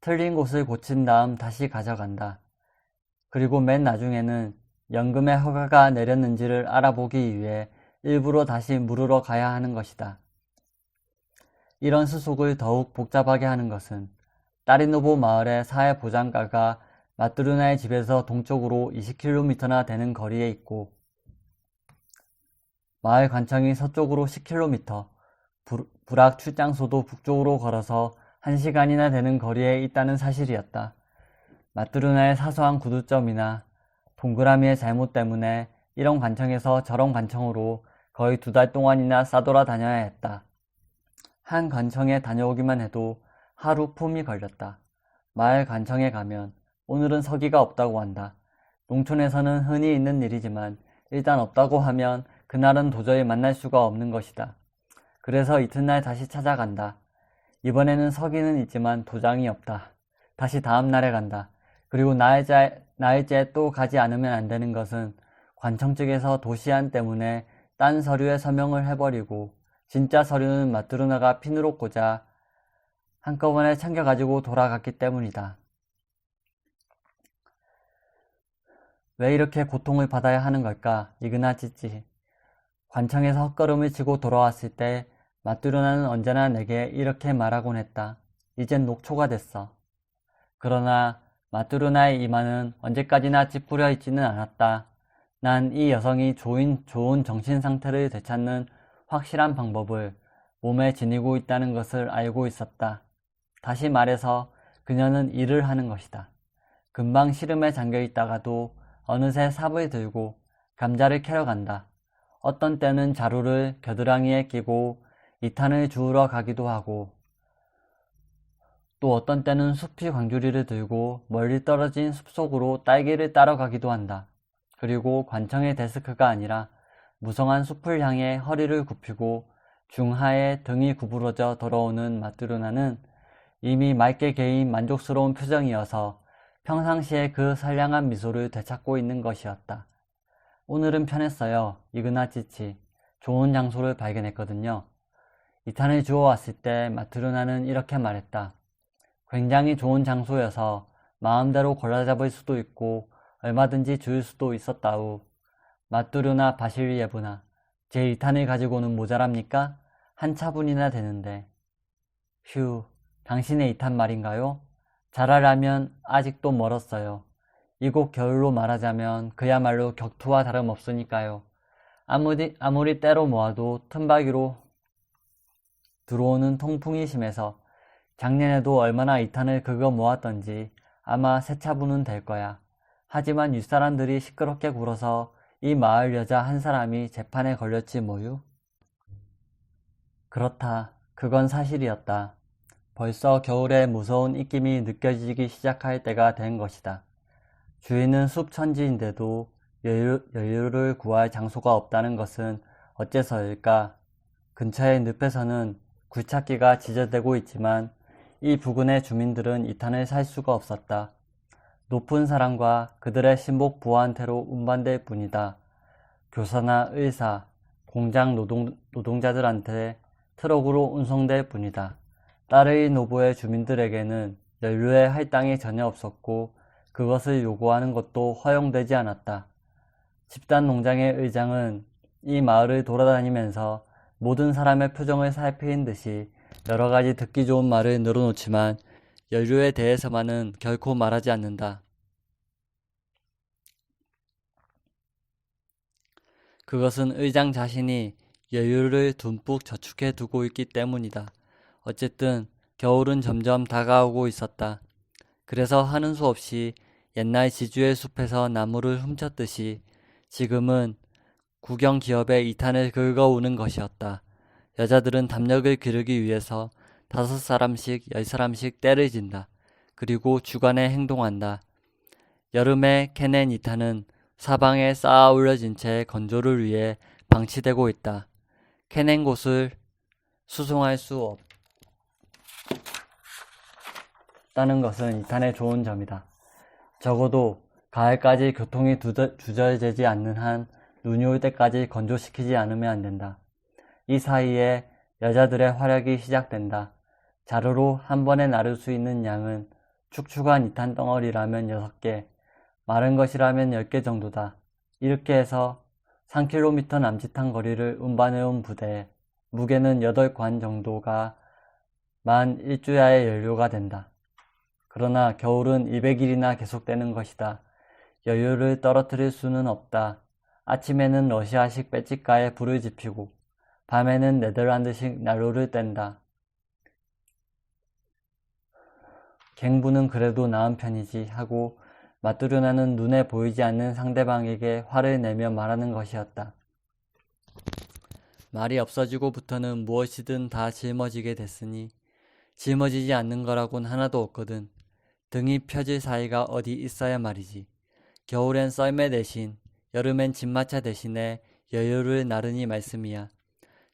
틀린 곳을 고친 다음 다시 가져간다. 그리고 맨 나중에는 연금의 허가가 내렸는지를 알아보기 위해 일부러 다시 물으러 가야 하는 것이다. 이런 수속을 더욱 복잡하게 하는 것은 따리노보 마을의 사회보장가가 마트로나의 집에서 동쪽으로 20km나 되는 거리에 있고 마을 관청이 서쪽으로 10km, 불악 출장소도 북쪽으로 걸어서 1시간이나 되는 거리에 있다는 사실이었다. 마트로나의 사소한 구두점이나 동그라미의 잘못 때문에 이런 관청에서 저런 관청으로 거의 2달 동안이나 싸돌아 다녀야 했다. 한 관청에 다녀오기만 해도 하루 품이 걸렸다. 마을 관청에 가면 오늘은 서기가 없다고 한다. 농촌에서는 흔히 있는 일이지만 일단 없다고 하면 그날은 도저히 만날 수가 없는 것이다. 그래서 이튿날 다시 찾아간다. 이번에는 서기는 있지만 도장이 없다. 다시 다음 날에 간다. 그리고 나흘째 또 가지 않으면 안 되는 것은 관청 측에서 도시안 때문에 딴 서류에 서명을 해버리고 진짜 서류는 마트로나가 핀으로 꽂아 한꺼번에 챙겨가지고 돌아갔기 때문이다. 왜 이렇게 고통을 받아야 하는 걸까? 이그나치치. 관청에서 헛걸음을 치고 돌아왔을 때 마트로나는 언제나 내게 이렇게 말하곤 했다. 이젠 녹초가 됐어. 그러나 마트로나의 이마는 언제까지나 찌푸려 있지는 않았다. 난 이 여성이 좋은 정신 상태를 되찾는 확실한 방법을 몸에 지니고 있다는 것을 알고 있었다. 다시 말해서 그녀는 일을 하는 것이다. 금방 시름에 잠겨 있다가도 어느새 삽을 들고 감자를 캐러 간다. 어떤 때는 자루를 겨드랑이에 끼고 이탄을 주우러 가기도 하고 또 어떤 때는 숲이 광주리를 들고 멀리 떨어진 숲속으로 딸기를 따러 가기도 한다. 그리고 관청의 데스크가 아니라 무성한 숲을 향해 허리를 굽히고 중하에 등이 구부러져 돌아오는 마트로나는 이미 맑게 개인 만족스러운 표정이어서 평상시에 그 선량한 미소를 되찾고 있는 것이었다. 오늘은 편했어요. 이그나치치. 좋은 장소를 발견했거든요. 이탄을 주워왔을 때 마트르나는 이렇게 말했다. 굉장히 좋은 장소여서 마음대로 골라잡을 수도 있고 얼마든지 주울 수도 있었다우. 마뚜르나 바실리예브나, 제 2탄을 가지고는 모자랍니까? 한 차분이나 되는데. 휴, 당신의 2탄 말인가요? 잘하려면 아직도 멀었어요. 이곳 겨울로 말하자면 그야말로 격투와 다름없으니까요. 아무리 때로 모아도 틈바귀로 들어오는 통풍이 심해서 작년에도 얼마나 2탄을 긁어 모았던지 아마 새 차분은 될 거야. 하지만 윗사람들이 시끄럽게 굴어서 이 마을 여자 한 사람이 재판에 걸렸지 뭐유? 그렇다. 그건 사실이었다. 벌써 겨울의 무서운 입김이 느껴지기 시작할 때가 된 것이다. 주위는 숲천지인데도 연료를 구할 장소가 없다는 것은 어째서일까? 근처의 늪에서는 굴착기가 지저대고 있지만 이 부근의 주민들은 2탄을 살 수가 없었다. 높은 사람과 그들의 신복 부하한테로 운반될 뿐이다. 교사나 의사, 공장 노동자들한테 트럭으로 운송될 뿐이다. 따르이 노부의 주민들에게는 연료의 할당이 전혀 없었고 그것을 요구하는 것도 허용되지 않았다. 집단 농장의 의장은 이 마을을 돌아다니면서 모든 사람의 표정을 살피는 듯이 여러 가지 듣기 좋은 말을 늘어놓지만 연료에 대해서만은 결코 말하지 않는다. 그것은 의장 자신이 연료를 듬뿍 저축해 두고 있기 때문이다. 어쨌든 겨울은 점점 다가오고 있었다. 그래서 하는 수 없이 옛날 지주의 숲에서 나무를 훔쳤듯이 지금은 국영 기업의 2탄을 긁어오는 것이었다. 여자들은 담력을 기르기 위해서 5사람씩 10사람씩 떼를 진다. 그리고 주간에 행동한다. 여름에 캐낸 2탄은 사방에 쌓아 올려진 채 건조를 위해 방치되고 있다. 캐낸 곳을 수송할 수 없다는 것은 2탄의 좋은 점이다. 적어도 가을까지 교통이 두절되지 않는 한 눈이 올 때까지 건조시키지 않으면 안 된다. 이 사이에 여자들의 활약이 시작된다. 자루로 한 번에 나를 수 있는 양은 축축한 2탄 덩어리라면 6개, 마른 것이라면 10개 정도다. 이렇게 해서 3km 남짓한 거리를 운반해온 부대에 무게는 8관 정도가 만 일주야의 연료가 된다. 그러나 겨울은 200일이나 계속되는 것이다. 연료를 떨어뜨릴 수는 없다. 아침에는 러시아식 빼집가에 불을 지피고 밤에는 네덜란드식 난로를 뗀다. 갱부는 그래도 나은 편이지 하고 마뚜르나는 눈에 보이지 않는 상대방에게 화를 내며 말하는 것이었다. 말이 없어지고부터는 무엇이든 다 짊어지게 됐으니 짊어지지 않는 거라곤 하나도 없거든. 등이 펴질 사이가 어디 있어야 말이지. 겨울엔 썰매 대신 여름엔 집마차 대신에 연료를 나르니 말씀이야.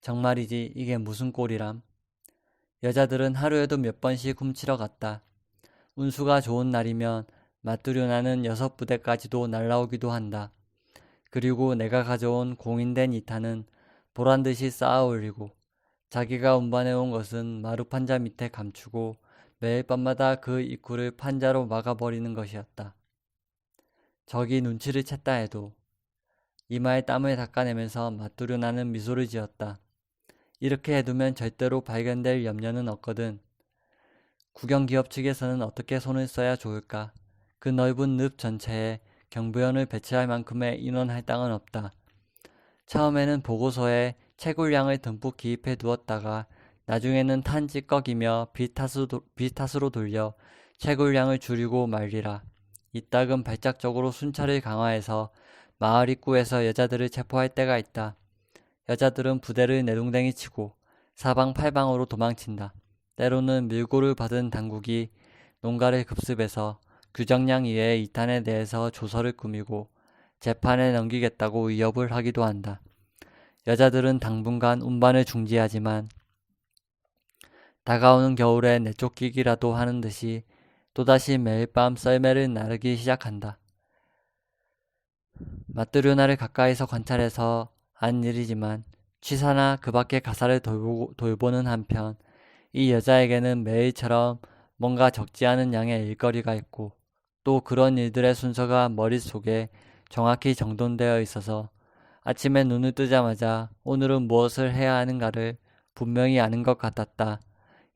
정말이지 이게 무슨 꼴이람. 여자들은 하루에도 몇 번씩 훔치러 갔다. 운수가 좋은 날이면 마뚜르나는 6부대까지도 날라오기도 한다. 그리고 내가 가져온 공인된 2탄은 보란듯이 쌓아 올리고 자기가 운반해온 것은 마루판자 밑에 감추고 매일 밤마다 그 입구를 판자로 막아버리는 것이었다. 적이 눈치를 챘다 해도 이마에 땀을 닦아내면서 마뚜르나는 미소를 지었다. 이렇게 해두면 절대로 발견될 염려는 없거든. 국영기업 측에서는 어떻게 손을 써야 좋을까? 그 넓은 늪 전체에 경비원을 배치할 만큼의 인원 할당은 없다. 처음에는 보고서에 채굴량을 듬뿍 기입해 두었다가 나중에는 탄 찌꺼기며 비탓으로 돌려 채굴량을 줄이고 말리라. 이따금 발작적으로 순찰을 강화해서 마을 입구에서 여자들을 체포할 때가 있다. 여자들은 부대를 내동댕이 치고 사방팔방으로 도망친다. 때로는 밀고를 받은 당국이 농가를 급습해서 규정량 이외의 2탄에 대해서 조서를 꾸미고 재판에 넘기겠다고 위협을 하기도 한다. 여자들은 당분간 운반을 중지하지만 다가오는 겨울에 내쫓기기라도 하는 듯이 또다시 매일 밤 썰매를 나르기 시작한다. 마뚜르나를 가까이서 관찰해서 안 일이지만 취사나 그 밖의 가사를 돌보는 한편 이 여자에게는 매일처럼 뭔가 적지 않은 양의 일거리가 있고 또 그런 일들의 순서가 머릿속에 정확히 정돈되어 있어서 아침에 눈을 뜨자마자 오늘은 무엇을 해야 하는가를 분명히 아는 것 같았다.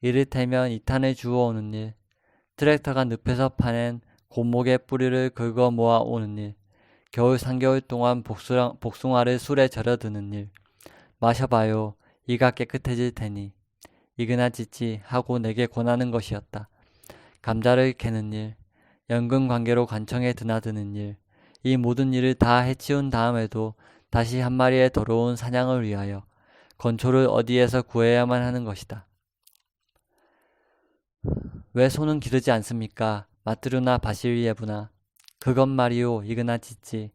이를테면 이탄을 주워오는 일, 트랙터가 늪에서 파낸 고목의 뿌리를 긁어 모아 오는 일, 겨울 3개월 동안 복숭아를 술에 절여드는 일. 마셔봐요. 이가 깨끗해질 테니. 이그나찌찌 하고 내게 권하는 것이었다. 감자를 캐는 일, 연근 관계로 관청에 드나드는 일, 이 모든 일을 다 해치운 다음에도 다시 한 마리의 더러운 사냥을 위하여 건초를 어디에서 구해야만 하는 것이다. 왜 손은 기르지 않습니까? 마트르나 바실리예브나. 그것 말이오, 이그나찌찌.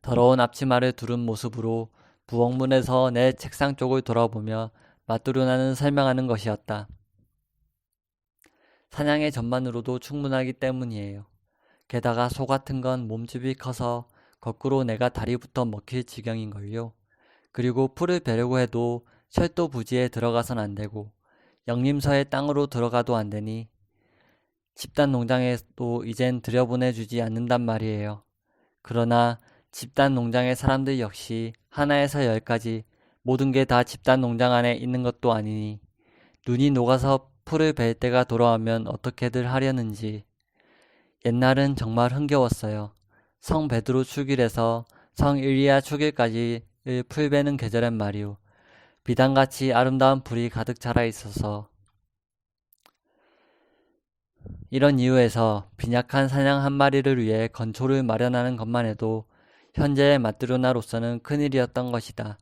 더러운 앞치마를 두른 모습으로 부엌문에서 내 책상 쪽을 돌아보며 마뚜르나는 설명하는 것이었다. 사냥의 전만으로도 충분하기 때문이에요. 게다가 소 같은 건 몸집이 커서 거꾸로 내가 다리부터 먹힐 지경인걸요. 그리고 풀을 베려고 해도 철도 부지에 들어가선 안 되고 영림서의 땅으로 들어가도 안 되니 집단 농장에도 이젠 들여보내주지 않는단 말이에요. 그러나 집단 농장의 사람들 역시 하나에서 10까지 모든 게 다 집단 농장 안에 있는 것도 아니니 눈이 녹아서 풀을 벨 때가 돌아오면 어떻게들 하려는지. 옛날은 정말 흥겨웠어요. 성 베드로 축일에서 성 일리아 축일까지를 풀 베는 계절엔 말이오. 비단같이 아름다운 풀이 가득 자라 있어서. 이런 이유에서 빈약한 사냥 한 마리를 위해 건초를 마련하는 것만 해도 현재의 마트르나로서는 큰일이었던 것이다.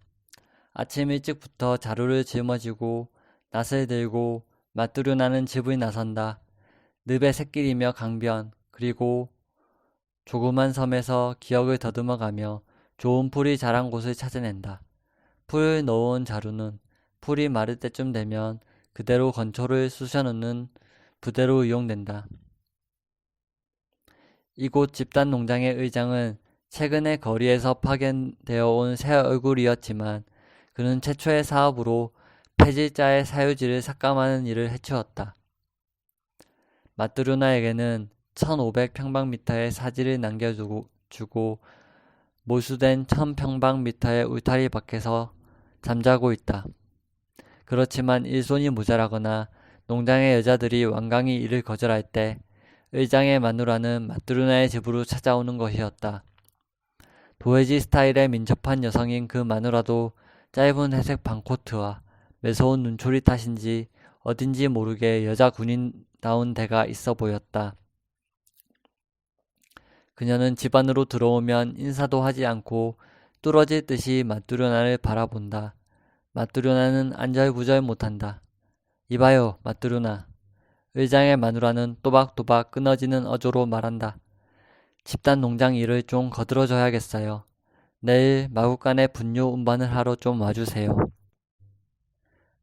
아침 일찍부터 자루를 짊어지고 낫을 들고 마트르나는 집을 나선다. 늪의 샛길이며 강변 그리고 조그만 섬에서 기억을 더듬어가며 좋은 풀이 자란 곳을 찾아낸다. 풀을 넣어온 자루는 풀이 마를 때쯤 되면 그대로 건초를 쑤셔넣는 부대로 이용된다. 이곳 집단 농장의 의장은 최근에 거리에서 파견되어 온 새 얼굴이었지만 그는 최초의 사업으로 폐질자의 사유지를 삭감하는 일을 해치웠다. 마트르나에게는 1500평방미터의 사지를 남겨주고 몰수된 1000평방미터의 울타리 밖에서 잠자고 있다. 그렇지만 일손이 모자라거나 농장의 여자들이 완강히 일을 거절할 때 의장의 마누라는 마트르나의 집으로 찾아오는 것이었다. 도해지 스타일의 민첩한 여성인 그 마누라도 짧은 회색 반코트와 매서운 눈초리 탓인지 어딘지 모르게 여자 군인다운 데가 있어 보였다. 그녀는 집 안으로 들어오면 인사도 하지 않고 뚫어질 듯이 마뚜르나를 바라본다. 마뚜르나는 안절부절 못한다. 이봐요, 마뚜르나. 의장의 마누라는 또박또박 끊어지는 어조로 말한다. 집단 농장 일을 좀 거들어줘야겠어요. 내일 마구간에 분유 운반을 하러 좀 와주세요.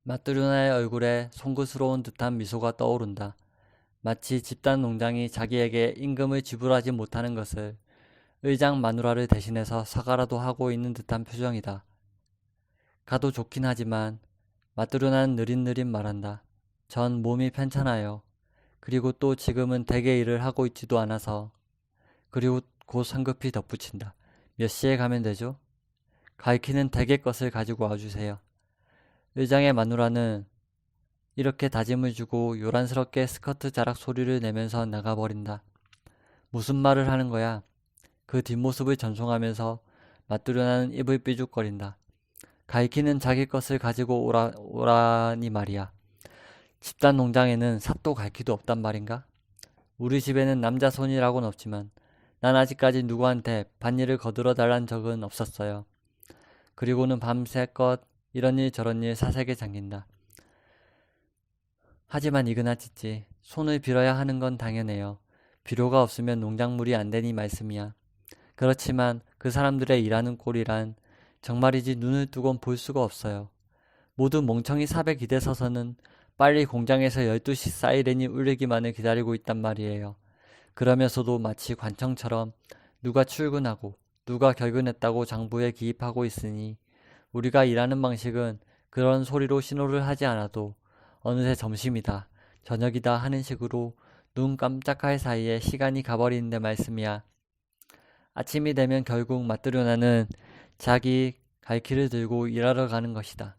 마뚜르나의 얼굴에 송구스러운 듯한 미소가 떠오른다. 마치 집단 농장이 자기에게 임금을 지불하지 못하는 것을 의장 마누라를 대신해서 사과라도 하고 있는 듯한 표정이다. 가도 좋긴 하지만 마뚜르나는 느릿느릿 말한다. 전 몸이 편찮아요. 그리고 또 지금은 대개 일을 하고 있지도 않아서. 그리고 곧 성급히 덧붙인다. 몇 시에 가면 되죠? 가이키는 대개 것을 가지고 와주세요. 의장의 마누라는 이렇게 다짐을 주고 요란스럽게 스커트 자락 소리를 내면서 나가버린다. 무슨 말을 하는 거야? 그 뒷모습을 전송하면서 마뚜르나는 입을 삐죽거린다. 가이키는 자기 것을 가지고 오라니 말이야. 집단 농장에는 삽도 갈퀴도 없단 말인가? 우리 집에는 남자 손이라고는 없지만 난 아직까지 누구한테 밭일을 거들어 달란 적은 없었어요. 그리고는 밤새껏 이런 일 저런 일 사색에 잠긴다. 하지만 이그나찌찌, 손을 빌어야 하는 건 당연해요. 비료가 없으면 농작물이 안 되니 말씀이야. 그렇지만 그 사람들의 일하는 꼴이란 정말이지 눈을 뜨곤 볼 수가 없어요. 모두 멍청이 삽에 기대 서서는 빨리 공장에서 12시 사이렌이 울리기만을 기다리고 있단 말이에요. 그러면서도 마치 관청처럼 누가 출근하고 누가 결근했다고 장부에 기입하고 있으니 우리가 일하는 방식은 그런 소리로 신호를 하지 않아도 어느새 점심이다, 저녁이다 하는 식으로 눈 깜짝할 사이에 시간이 가버리는데 말씀이야. 아침이 되면 결국 마트료나는 자기 갈 길을 들고 일하러 가는 것이다.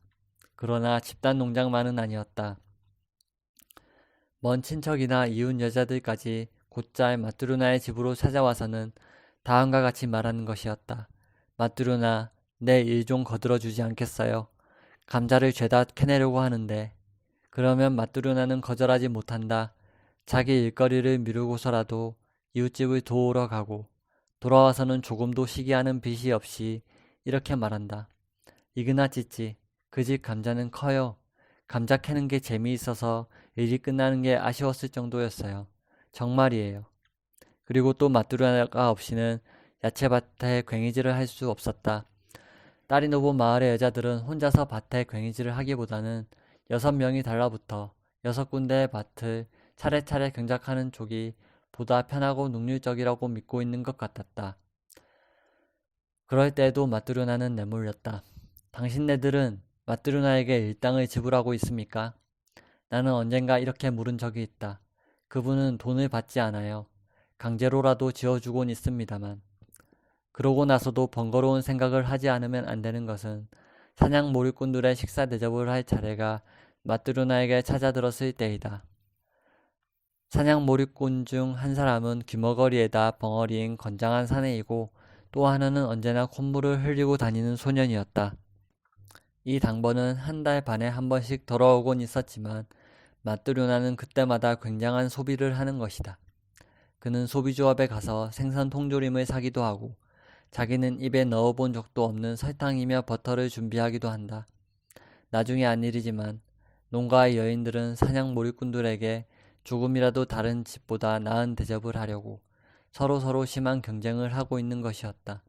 그러나 집단 농장만은 아니었다. 먼 친척이나 이웃 여자들까지 곧잘 마트료나의 집으로 찾아와서는 다음과 같이 말하는 것이었다. 마트료나, 내 일 좀 거들어주지 않겠어요? 감자를 죄다 캐내려고 하는데. 그러면 마트료나는 거절하지 못한다. 자기 일거리를 미루고서라도 이웃집을 도우러 가고 돌아와서는 조금도 시기하는 빛이 없이 이렇게 말한다. 이그나 찌찌, 그 집 감자는 커요. 감자 캐는 게 재미있어서 일이 끝나는 게 아쉬웠을 정도였어요. 정말이에요. 그리고 또 마뚜라가 없이는 야채밭에 괭이질을 할 수 없었다. 딸이노보 마을의 여자들은 혼자서 밭에 괭이질을 하기보다는 6명이 달라붙어 6군데의 밭을 차례차례 경작하는 쪽이 보다 편하고 능률적이라고 믿고 있는 것 같았다. 그럴 때에도 마뚜르나는 내몰렸다. 당신네들은 마뚜르나에게 일당을 지불하고 있습니까? 나는 언젠가 이렇게 물은 적이 있다. 그분은 돈을 받지 않아요. 강제로라도 지어주곤 있습니다만. 그러고 나서도 번거로운 생각을 하지 않으면 안 되는 것은 사냥 몰입꾼들의 식사 대접을 할 차례가 마뚜르나에게 찾아들었을 때이다. 사냥 몰입꾼 중 한 사람은 귀머거리에다 벙어리인 건장한 사내이고 또 하나는 언제나 콧물을 흘리고 다니는 소년이었다. 이 당번은 한 달 반에 한 번씩 돌아오곤 있었지만 마뚜르나는 그때마다 굉장한 소비를 하는 것이다. 그는 소비조합에 가서 생선 통조림을 사기도 하고 자기는 입에 넣어본 적도 없는 설탕이며 버터를 준비하기도 한다. 나중에 안 일이지만 농가의 여인들은 사냥 몰입꾼들에게 조금이라도 다른 집보다 나은 대접을 하려고 서로 심한 경쟁을 하고 있는 것이었다.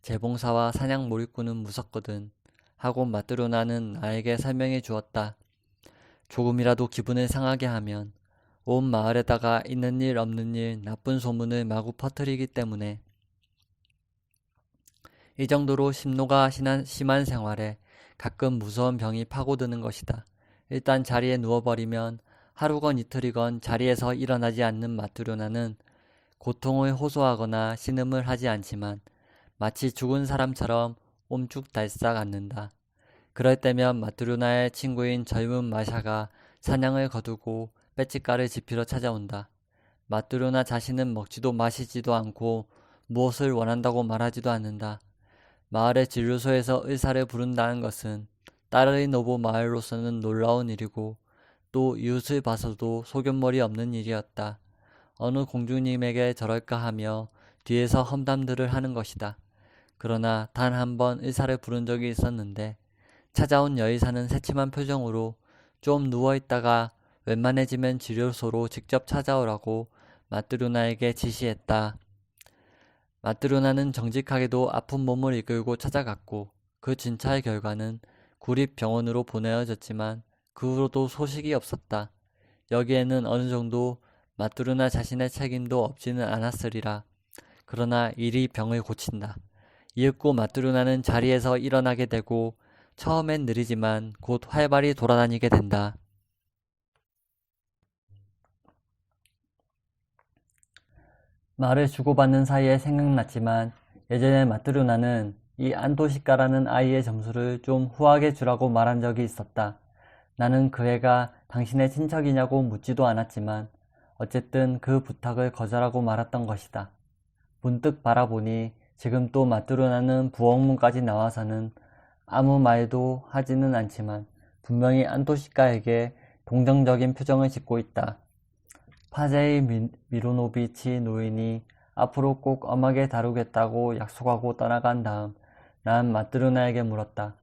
재봉사와 사냥 몰입꾼은 무섭거든 하고 마뚜르나는 나에게 설명해 주었다. 조금이라도 기분을 상하게 하면 온 마을에다가 있는 일 없는 일 나쁜 소문을 마구 퍼뜨리기 때문에. 이 정도로 심노가 심한 생활에 가끔 무서운 병이 파고드는 것이다. 일단 자리에 누워버리면 하루건 이틀이건 자리에서 일어나지 않는 마뚜르나는 고통을 호소하거나 신음을 하지 않지만 마치 죽은 사람처럼 옴쭉달싹 앉는다. 그럴 때면 마뚜르나의 친구인 젊은 마샤가 사냥을 거두고 빼찌가를 지피러 찾아온다. 마뚜르나 자신은 먹지도 마시지도 않고 무엇을 원한다고 말하지도 않는다. 마을의 진료소에서 의사를 부른다는 것은 딸의 노보 마을로서는 놀라운 일이고 또 이웃을 봐서도 소견머리 없는 일이었다. 어느 공주님에게 저럴까 하며 뒤에서 험담들을 하는 것이다. 그러나 단 한 번 의사를 부른 적이 있었는데 찾아온 여의사는 새침한 표정으로 좀 누워있다가 웬만해지면 진료소로 직접 찾아오라고 마뚜르나에게 지시했다. 마뚜르나는 정직하게도 아픈 몸을 이끌고 찾아갔고 그 진찰 결과는 구립병원으로 보내어졌지만 그 후로도 소식이 없었다. 여기에는 어느 정도 마뚜르나 자신의 책임도 없지는 않았으리라. 그러나 일이 병을 고친다. 이윽고 마뚜르나는 자리에서 일어나게 되고 처음엔 느리지만 곧 활발히 돌아다니게 된다. 말을 주고받는 사이에 생각났지만 예전에 마뚜르나는 이 안토시카라는 아이의 점수를 좀 후하게 주라고 말한 적이 있었다. 나는 그 애가 당신의 친척이냐고 묻지도 않았지만 어쨌든 그 부탁을 거절하고 말았던 것이다. 문득 바라보니 지금 또 마뚜르나는 부엌문까지 나와서는 아무 말도 하지는 않지만 분명히 안토시카에게 동정적인 표정을 짓고 있다. 파제이 미로노비치 노인이 앞으로 꼭 엄하게 다루겠다고 약속하고 떠나간 다음 난 마뚜르나에게 물었다.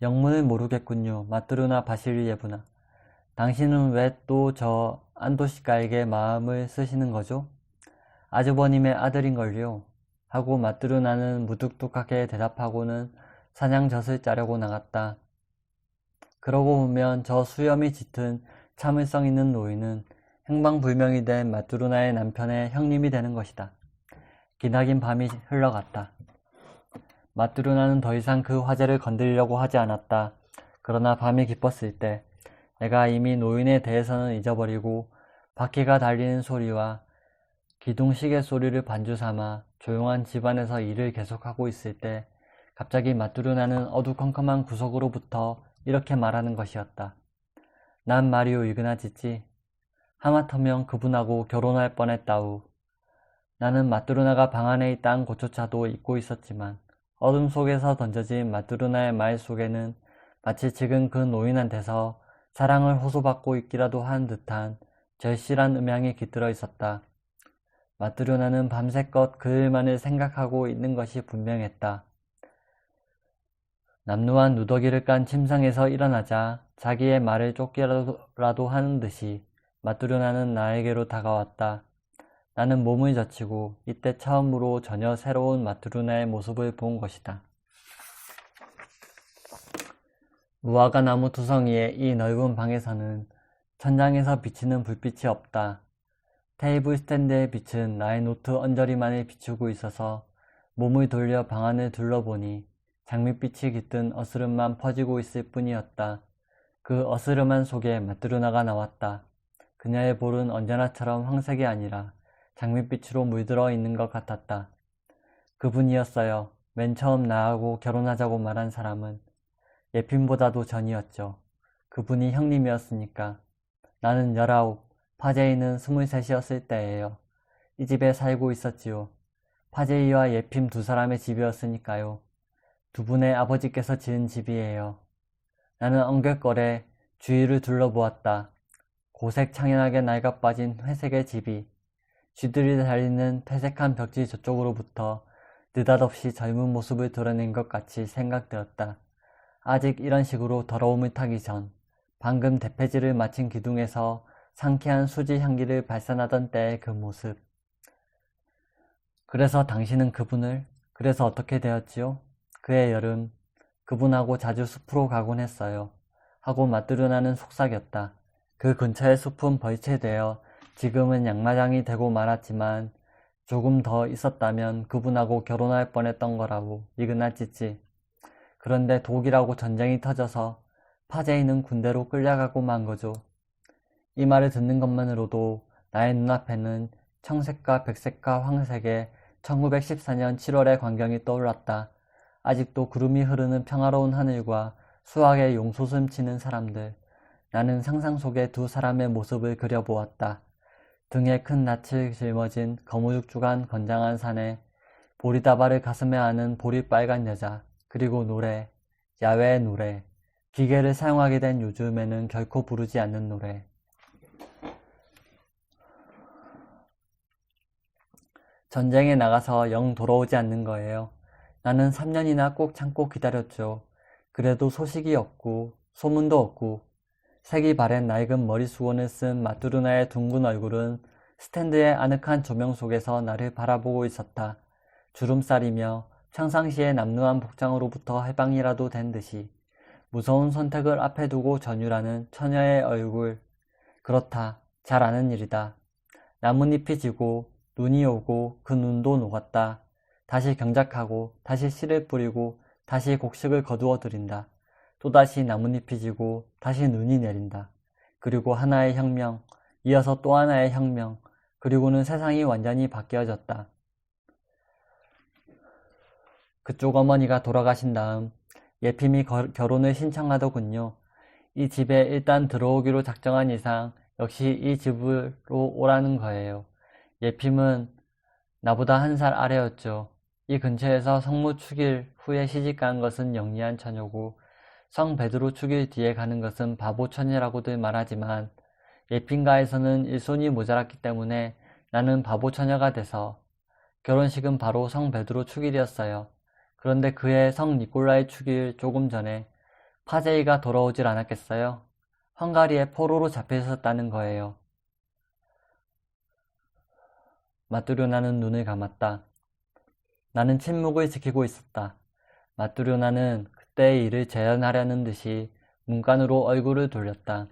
영문을 모르겠군요. 마뚜르나 바실리예브나. 당신은 왜 또 저 안토시카에게 마음을 쓰시는 거죠? 아주버님의 아들인걸요. 하고 마뚜르나는 무뚝뚝하게 대답하고는 사냥젖을 짜려고 나갔다. 그러고 보면 저 수염이 짙은 참을성 있는 노인은 행방불명이 된 마뚜르나의 남편의 형님이 되는 것이다. 기나긴 밤이 흘러갔다. 마뚜르나는 더 이상 그 화제를 건드리려고 하지 않았다. 그러나 밤이 깊었을 때 내가 이미 노인에 대해서는 잊어버리고 바퀴가 달리는 소리와 기둥시계 소리를 반주 삼아 조용한 집안에서 일을 계속하고 있을 때 갑자기 마뚜르나는 어두컴컴한 구석으로부터 이렇게 말하는 것이었다. 난 마리오 이그나치지. 하마터면 그분하고 결혼할 뻔했다우. 나는 마뚜르나가 방 안에 있다는 것조차도 잊고 있었지만 어둠 속에서 던져진 마뚜르나의 말 속에는 마치 지금 그 노인한테서 사랑을 호소받고 있기라도 한 듯한 절실한 음향이 깃들어 있었다. 마뚜르나는 밤새껏 그 일만을 생각하고 있는 것이 분명했다. 남루한 누더기를 깐 침상에서 일어나자 자기의 말을 쫓기라도 하는 듯이 마뚜르나는 나에게로 다가왔다. 나는 몸을 젖히고 이때 처음으로 전혀 새로운 마뚜르나의 모습을 본 것이다. 무화과 나무 두성이의 이 넓은 방에서는 천장에서 비치는 불빛이 없다. 테이블 스탠드의 빛은 나의 노트 언저리만을 비추고 있어서 몸을 돌려 방 안을 둘러보니 장밋빛이 깃든 어스름만 퍼지고 있을 뿐이었다. 그 어스름한 속에 마뚜르나가 나왔다. 그녀의 볼은 언제나처럼 황색이 아니라 장밋빛으로 물들어 있는 것 같았다. 그분이었어요. 맨 처음 나하고 결혼하자고 말한 사람은. 예핀보다도 전이었죠. 그분이 형님이었으니까. 나는 19, 파제이는 23이었을 때예요. 이 집에 살고 있었지요. 파제이와 예핀 두 사람의 집이었으니까요. 두 분의 아버지께서 지은 집이에요. 나는 엉결거려 주위를 둘러보았다. 고색 창연하게 낡아빠진 회색의 집이 쥐들이 달리는 퇴색한 벽지 저쪽으로부터 느닷없이 젊은 모습을 드러낸 것 같이 생각되었다. 아직 이런 식으로 더러움을 타기 전 방금 대패질을 마친 기둥에서 상쾌한 수지 향기를 발산하던 때의 그 모습. 그래서 당신은 그분을, 그래서 어떻게 되었지요? 그의 여름, 그분하고 자주 숲으로 가곤 했어요. 하고 마뚜르나는 속삭였다. 그 근처의 숲은 벌채되어 지금은 양마장이 되고 말았지만 조금 더 있었다면 그분하고 결혼할 뻔했던 거라고 이그나치치. 그런데 독일하고 전쟁이 터져서 파제이는 군대로 끌려가고 만 거죠. 이 말을 듣는 것만으로도 나의 눈앞에는 청색과 백색과 황색의 1914년 7월의 광경이 떠올랐다. 아직도 구름이 흐르는 평화로운 하늘과 수학의 용솟음 치는 사람들. 나는 상상 속에 두 사람의 모습을 그려보았다. 등에 큰 낯을 짊어진 거무육죽한 건장한 사내, 보리다발을 가슴에 안은 보리빨간 여자, 그리고 노래, 야외의 노래, 기계를 사용하게 된 요즘에는 결코 부르지 않는 노래. 전쟁에 나가서 영 돌아오지 않는 거예요. 나는 3년이나 꼭 참고 기다렸죠. 그래도 소식이 없고 소문도 없고 색이 바랜 낡은 머리수건을 쓴 마뚜르나의 둥근 얼굴은 스탠드의 아늑한 조명 속에서 나를 바라보고 있었다. 주름살이며 평상시의 남루한 복장으로부터 해방이라도 된 듯이 무서운 선택을 앞에 두고 전율하는 처녀의 얼굴. 그렇다. 잘 아는 일이다. 나뭇잎이 지고 눈이 오고 그 눈도 녹았다. 다시 경작하고 다시 씨를 뿌리고 다시 곡식을 거두어 들인다. 또다시 나뭇잎이 지고 다시 눈이 내린다. 그리고 하나의 혁명, 이어서 또 하나의 혁명, 그리고는 세상이 완전히 바뀌어졌다. 그쪽 어머니가 돌아가신 다음 예핌이 결혼을 신청하더군요. 이 집에 일단 들어오기로 작정한 이상 역시 이 집으로 오라는 거예요. 예핌은 나보다 1살 아래였죠. 이 근처에서 성모 축일 후에 시집간 것은 영리한 처녀고 성 베드로 축일 뒤에 가는 것은 바보 처녀라고들 말하지만 예핀가에서는 일손이 모자랐기 때문에 나는 바보 처녀가 돼서 결혼식은 바로 성 베드로 축일이었어요. 그런데 그해 성 니콜라이 축일 조금 전에 파제이가 돌아오질 않았겠어요? 헝가리에 포로로 잡혀 있었다는 거예요. 마뚜르나는 눈을 감았다. 나는 침묵을 지키고 있었다. 마뚜르나는 그때의 일을 재현하려는 듯이 문간으로 얼굴을 돌렸다.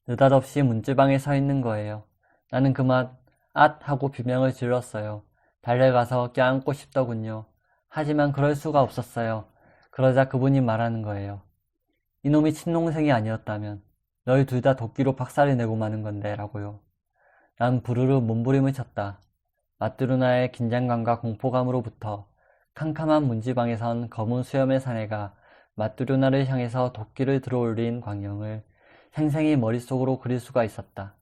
느닷없이 문지방에 서 있는 거예요. 나는 그만 앗 하고 비명을 질렀어요. 달려가서 껴안고 싶더군요. 하지만 그럴 수가 없었어요. 그러자 그분이 말하는 거예요. 이놈이 친동생이 아니었다면 너희 둘 다 도끼로 박살을 내고 마는 건데 라고요. 난 부르르 몸부림을 쳤다. 마뚜루나의 긴장감과 공포감으로부터 캄캄한 문지방에선 검은 수염의 사내가 마뚜루나를 향해서 도끼를 들어올린 광경을 생생히 머릿속으로 그릴 수가 있었다.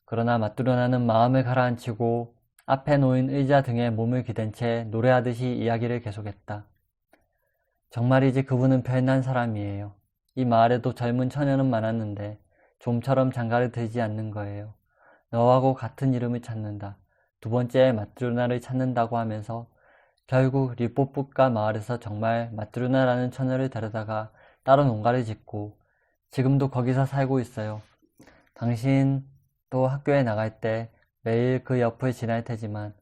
그러나 마뚜루나는 마음을 가라앉히고 앞에 놓인 의자 등에 몸을 기댄 채 노래하듯이 이야기를 계속했다. 정말이지 그분은 별난 사람이에요. 이 마을에도 젊은 처녀는 많았는데 좀처럼 장가를 들지 않는 거예요. 너하고 같은 이름을 찾는다. 두 번째 마뚜루나를 찾는다고 하면서 결국 리뽀뿌가 마을에서 정말 마뚜루나라는 처녀를 데려다가 따로 농가를 짓고 지금도 거기서 살고 있어요. 당신도 학교에 나갈 때 매일 그 옆을 지날 테지만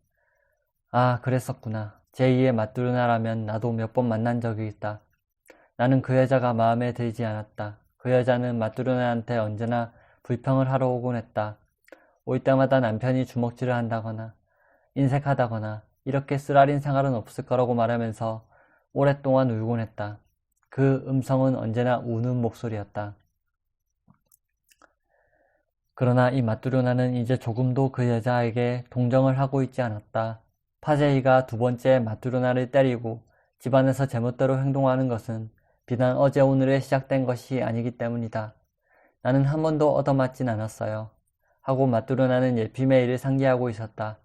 아, 그랬었구나. 제2의 마뚜루나라면 나도 몇 번 만난 적이 있다. 나는 그 여자가 마음에 들지 않았다. 그 여자는 마뚜루나한테 언제나 불평을 하러 오곤 했다. 올 때마다 남편이 주먹질을 한다거나 인색하다거나 이렇게 쓰라린 생활은 없을 거라고 말하면서 오랫동안 울곤 했다. 그 음성은 언제나 우는 목소리였다. 그러나 이 마뚜루나는 이제 조금도 그 여자에게 동정을 하고 있지 않았다. 파제이가 두 번째 마뚜루나를 때리고 집안에서 제멋대로 행동하는 것은 비단 어제 오늘에 시작된 것이 아니기 때문이다. 나는 한 번도 얻어맞진 않았어요. 하고 마뚜루나는 예피의 일을 상기하고 있었다.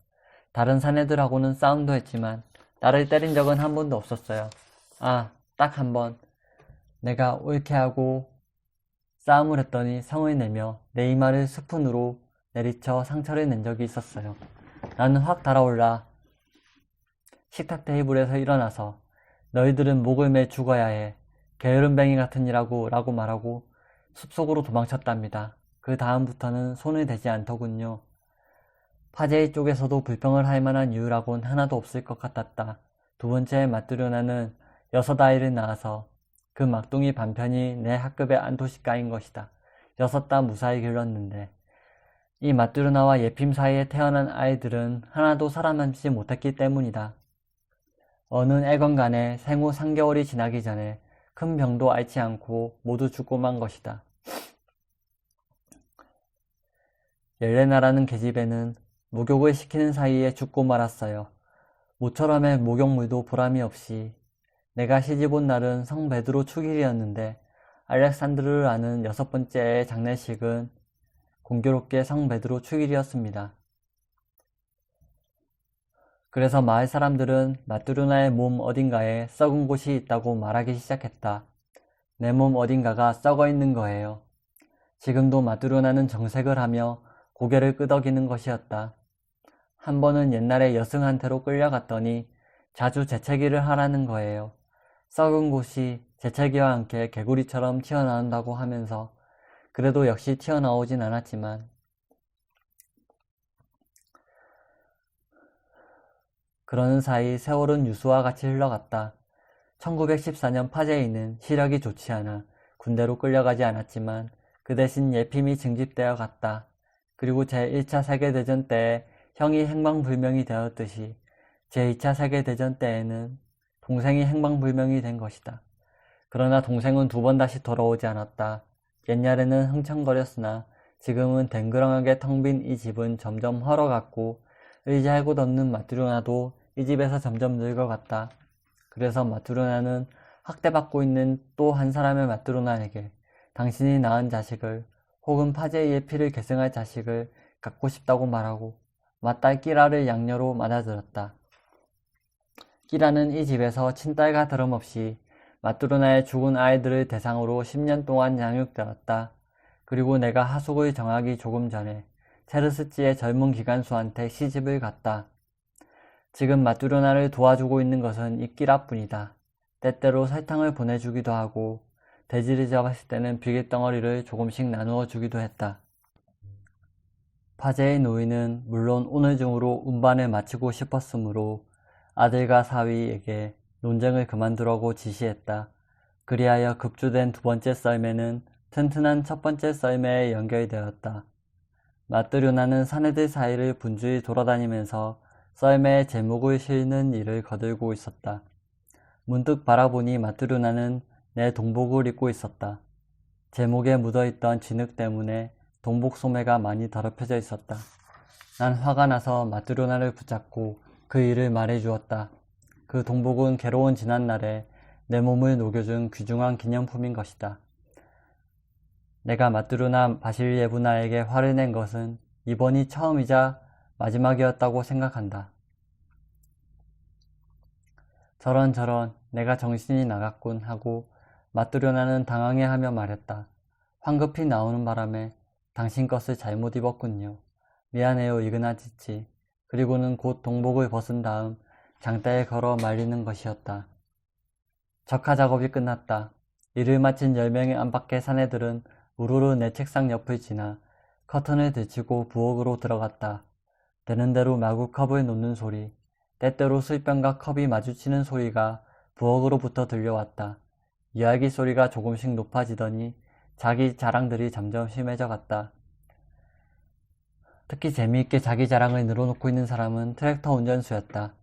다른 사내들하고는 싸움도 했지만 나를 때린 적은 한 번도 없었어요. 아, 딱 한 번. 내가 옳게 하고 싸움을 했더니 성을 내며 내 이마를 스푼으로 내리쳐 상처를 낸 적이 있었어요. 나는 확 달아올라 식탁 테이블에서 일어나서 너희들은 목을 매 죽어야 해. 게으름뱅이 같으니라고 라고 말하고 숲속으로 도망쳤답니다. 그 다음부터는 손을 대지 않더군요. 파제이 쪽에서도 불평을 할 만한 이유라곤 하나도 없을 것 같았다. 두 번째 마뚜루나는 6아이를 낳아서 그 막둥이 반편이 내 학급의 안토시까인 것이다. 6 다 무사히 길렀는데 이 마뚜루나와 예핌 사이에 태어난 아이들은 하나도 살아남지 못했기 때문이다. 어느 애건간에 생후 3개월이 지나기 전에 큰 병도 앓지 않고 모두 죽고 만 것이다. 옐레나라는 계집애는 목욕을 시키는 사이에 죽고 말았어요. 모처럼의 목욕물도 보람이 없이 내가 시집온 날은 성 베드로 축일이었는데 알렉산드르를 아는 6번째의 장례식은 공교롭게 성 베드로 축일이었습니다. 그래서 마을 사람들은 마뚜루나의 몸 어딘가에 썩은 곳이 있다고 말하기 시작했다. 내 몸 어딘가가 썩어 있는 거예요. 지금도 마뚜루나는 정색을 하며 고개를 끄덕이는 것이었다. 한 번은 옛날에 여승한테로 끌려갔더니 자주 재채기를 하라는 거예요. 썩은 곳이 재채기와 함께 개구리처럼 튀어나온다고 하면서 그래도 역시 튀어나오진 않았지만 그러는 사이 세월은 유수와 같이 흘러갔다. 1914년 파제이는 시력이 좋지 않아 군대로 끌려가지 않았지만 그 대신 예핌이 징집되어 갔다. 그리고 제1차 세계대전 때에 형이 행방불명이 되었듯이 제2차 세계대전 때에는 동생이 행방불명이 된 것이다. 그러나 동생은 2번 다시 돌아오지 않았다. 옛날에는 흥청거렸으나 지금은 댕그렁하게 텅 빈 이 집은 점점 헐어갔고 의자에 걷는 마뚜루나도 이 집에서 점점 늙어갔다. 그래서 마뚜루나는 학대받고 있는 또 한 사람의 마뚜루나에게 당신이 낳은 자식을 혹은 파제이의 피를 계승할 자식을 갖고 싶다고 말하고 맏딸 끼라를 양녀로 맞아들었다. 끼라는 이 집에서 친딸과 다름없이 마뚜루나의 죽은 아이들을 대상으로 10년 동안 양육되었다. 그리고 내가 하숙을 정하기 조금 전에 체르스지의 젊은 기관수한테 시집을 갔다. 지금 마뚜루나를 도와주고 있는 것은 이 끼라뿐이다. 때때로 설탕을 보내주기도 하고 돼지를 잡았을 때는 비계덩어리를 조금씩 나누어 주기도 했다. 파제의 노인은 물론 오늘 중으로 운반을 마치고 싶었으므로 아들과 사위에게 논쟁을 그만두라고 지시했다. 그리하여 급주된 두 번째 썰매는 튼튼한 첫 번째 썰매에 연결되었다. 마뚜루나는 사내들 사이를 분주히 돌아다니면서 썰매에 제목을 실는 일을 거들고 있었다. 문득 바라보니 마뚜르나는 내 동복을 입고 있었다. 제목에 묻어있던 진흙 때문에 동복 소매가 많이 더럽혀져 있었다. 난 화가 나서 마뚜르나를 붙잡고 그 일을 말해주었다. 그 동복은 괴로운 지난날에 내 몸을 녹여준 귀중한 기념품인 것이다. 내가 마뚜르나 바실예브나에게 화를 낸 것은 이번이 처음이자 마지막이었다고 생각한다. 저런 내가 정신이 나갔군 하고 마뚜르나는 당황해하며 말했다. 황급히 나오는 바람에 당신 것을 잘못 입었군요. 미안해요 이그나티치. 그리고는 곧 동복을 벗은 다음 장대에 걸어 말리는 것이었다. 적화 작업이 끝났다. 일을 마친 10명의 안팎의 사내들은 우르르 내 책상 옆을 지나 커튼을 들치고 부엌으로 들어갔다. 되는 대로 마구 컵을 놓는 소리, 때때로 술병과 컵이 마주치는 소리가 부엌으로부터 들려왔다. 이야기 소리가 조금씩 높아지더니 자기 자랑들이 점점 심해져 갔다. 특히 재미있게 자기 자랑을 늘어놓고 있는 사람은 트랙터 운전수였다.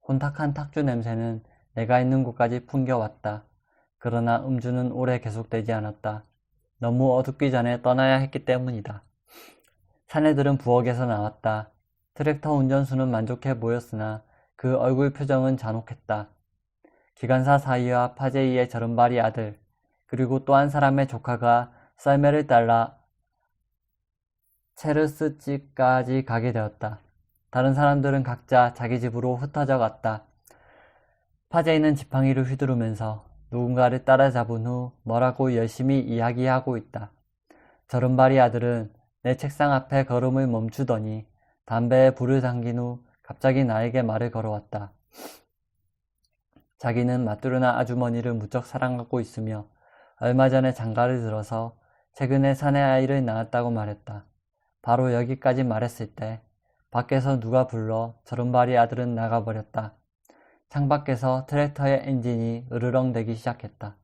혼탁한 탁주 냄새는 내가 있는 곳까지 풍겨왔다. 그러나 음주는 오래 계속되지 않았다. 너무 어둡기 전에 떠나야 했기 때문이다. 사내들은 부엌에서 나왔다. 트랙터 운전수는 만족해 보였으나 그 얼굴 표정은 잔혹했다. 기관사 사이와 파제이의 저른발이 아들, 그리고 또 한 사람의 조카가 썰매를 따라 체르스집까지 가게 되었다. 다른 사람들은 각자 자기 집으로 흩어져 갔다. 파제이는 지팡이를 휘두르면서 누군가를 따라잡은 후 뭐라고 열심히 이야기하고 있다. 저른발이 아들은 내 책상 앞에 걸음을 멈추더니 담배에 불을 당긴 후 갑자기 나에게 말을 걸어왔다. 자기는 마뚜르나 아주머니를 무척 사랑하고 있으며 얼마 전에 장가를 들어서 최근에 사내 아이를 낳았다고 말했다. 바로 여기까지 말했을 때 밖에서 누가 불러 저른발이 아들은 나가버렸다. 창밖에서 트랙터의 엔진이 으르렁대기 시작했다.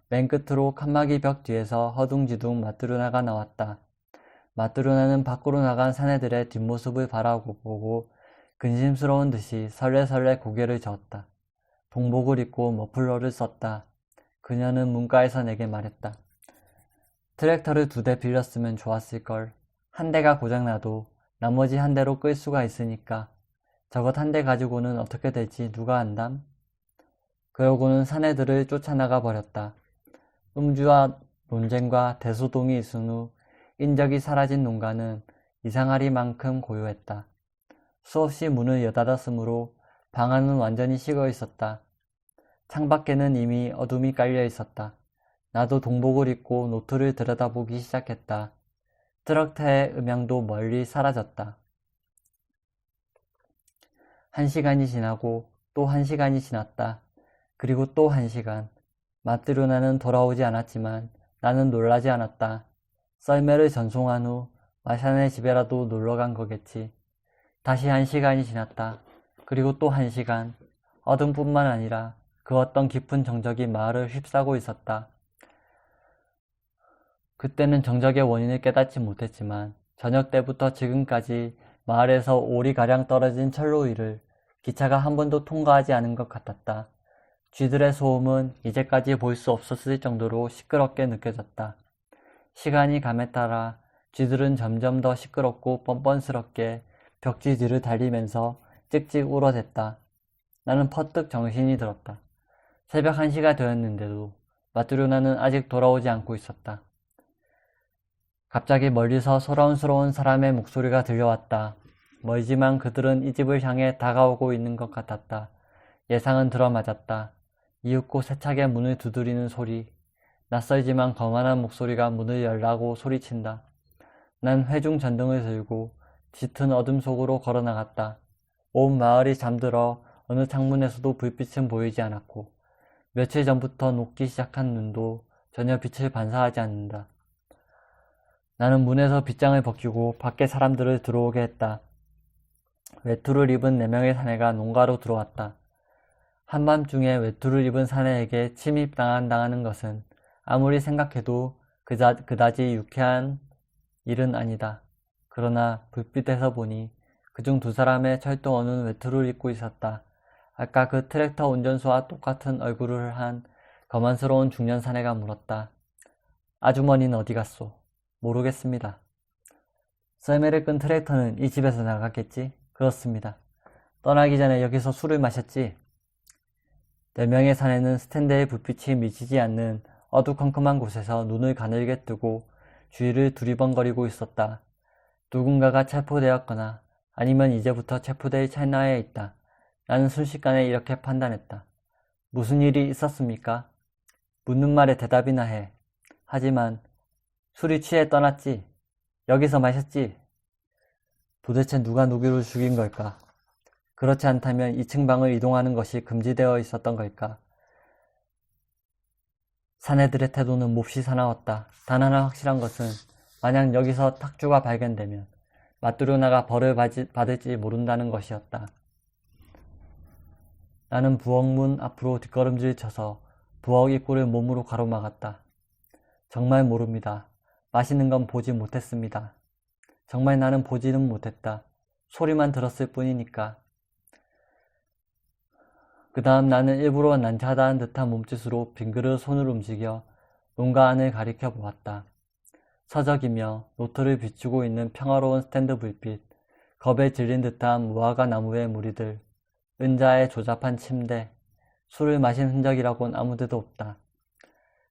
맨 끝으로 칸막이 벽 뒤에서 허둥지둥 마뚜르나가 나왔다. 마뚜르나는 밖으로 나간 사내들의 뒷모습을 바라보고 근심스러운 듯이 설레설레 고개를 저었다. 동복을 입고 머플러를 썼다. 그녀는 문가에서 내게 말했다. 트랙터를 2대 빌렸으면 좋았을걸. 한 대가 고장나도 나머지 한 대로 끌 수가 있으니까. 저것 한 대 가지고는 어떻게 될지 누가 안담? 그러고는 사내들을 쫓아나가 버렸다. 음주와 논쟁과 대소동이 있은 후 인적이 사라진 농가는 이상하리만큼 고요했다. 수없이 문을 여닫았으므로 방 안은 완전히 식어 있었다. 창밖에는 이미 어둠이 깔려 있었다. 나도 동복을 입고 노트를 들여다보기 시작했다. 트럭터의 음향도 멀리 사라졌다. 1시간이 지나고 또 1시간이 지났다. 그리고 또 1시간. 마뚜르나는 돌아오지 않았지만 나는 놀라지 않았다. 썰매를 전송한 후 마샤네 집에라도 놀러간 거겠지. 다시 1시간이 지났다. 그리고 또 1시간. 어둠뿐만 아니라 그 어떤 깊은 정적이 마을을 휩싸고 있었다. 그때는 정적의 원인을 깨닫지 못했지만 저녁 때부터 지금까지 마을에서 오리가량 떨어진 철로 위를 기차가 한 번도 통과하지 않은 것 같았다. 쥐들의 소음은 이제까지 볼 수 없었을 정도로 시끄럽게 느껴졌다. 시간이 감에 따라 쥐들은 점점 더 시끄럽고 뻔뻔스럽게 벽지 뒤를 달리면서 찍찍 울어댔다. 나는 퍼뜩 정신이 들었다. 새벽 1시가 되었는데도 마뚜르나는 아직 돌아오지 않고 있었다. 갑자기 멀리서 소란스러운 사람의 목소리가 들려왔다. 멀지만 그들은 이 집을 향해 다가오고 있는 것 같았다. 예상은 들어맞았다. 이윽고 세차게 문을 두드리는 소리. 낯설지만 거만한 목소리가 문을 열라고 소리친다. 난 회중 전등을 들고 짙은 어둠 속으로 걸어나갔다. 온 마을이 잠들어 어느 창문에서도 불빛은 보이지 않았고 며칠 전부터 녹기 시작한 눈도 전혀 빛을 반사하지 않는다. 나는 문에서 빗장을 벗기고 밖에 사람들을 들어오게 했다. 외투를 입은 4명의 사내가 농가로 들어왔다. 한밤중에 외투를 입은 사내에게 침입당하는 것은 아무리 생각해도 그다지 유쾌한 일은 아니다. 그러나 불빛에서 보니 그중 두 사람의 철도원은 외투를 입고 있었다. 아까 그 트랙터 운전수와 똑같은 얼굴을 한 거만스러운 중년 사내가 물었다. 아주머니는 어디 갔소? 모르겠습니다. 썰매를 끈 트랙터는 이 집에서 나갔겠지? 그렇습니다. 떠나기 전에 여기서 술을 마셨지? 4명의 사내는 스탠드의 불빛이 미치지 않는 어두컴컴한 곳에서 눈을 가늘게 뜨고 주위를 두리번거리고 있었다. 누군가가 체포되었거나 아니면 이제부터 체포될 찰나에 있다. 나는 순식간에 이렇게 판단했다. 무슨 일이 있었습니까? 묻는 말에 대답이나 해. 하지만 술이 취해 떠났지. 여기서 마셨지. 도대체 누가 누구를 죽인 걸까? 그렇지 않다면 2층 방을 이동하는 것이 금지되어 있었던 걸까? 사내들의 태도는 몹시 사나웠다. 단 하나 확실한 것은 만약 여기서 탁주가 발견되면 마뚜르나가 벌을 받을지 모른다는 것이었다. 나는 부엌문 앞으로 뒷걸음질 쳐서 부엌 입구를 몸으로 가로막았다. 정말 모릅니다. 마시는 건 보지 못했습니다. 정말 나는 보지는 못했다. 소리만 들었을 뿐이니까. 그 다음 나는 일부러 난처하다는 듯한 몸짓으로 빙그르 손을 움직여 농가 안을 가리켜 보았다. 서적이며 노트를 비추고 있는 평화로운 스탠드 불빛, 겁에 질린 듯한 무화과 나무의 무리들, 은자에 조잡한 침대, 술을 마신 흔적이라곤 아무데도 없다.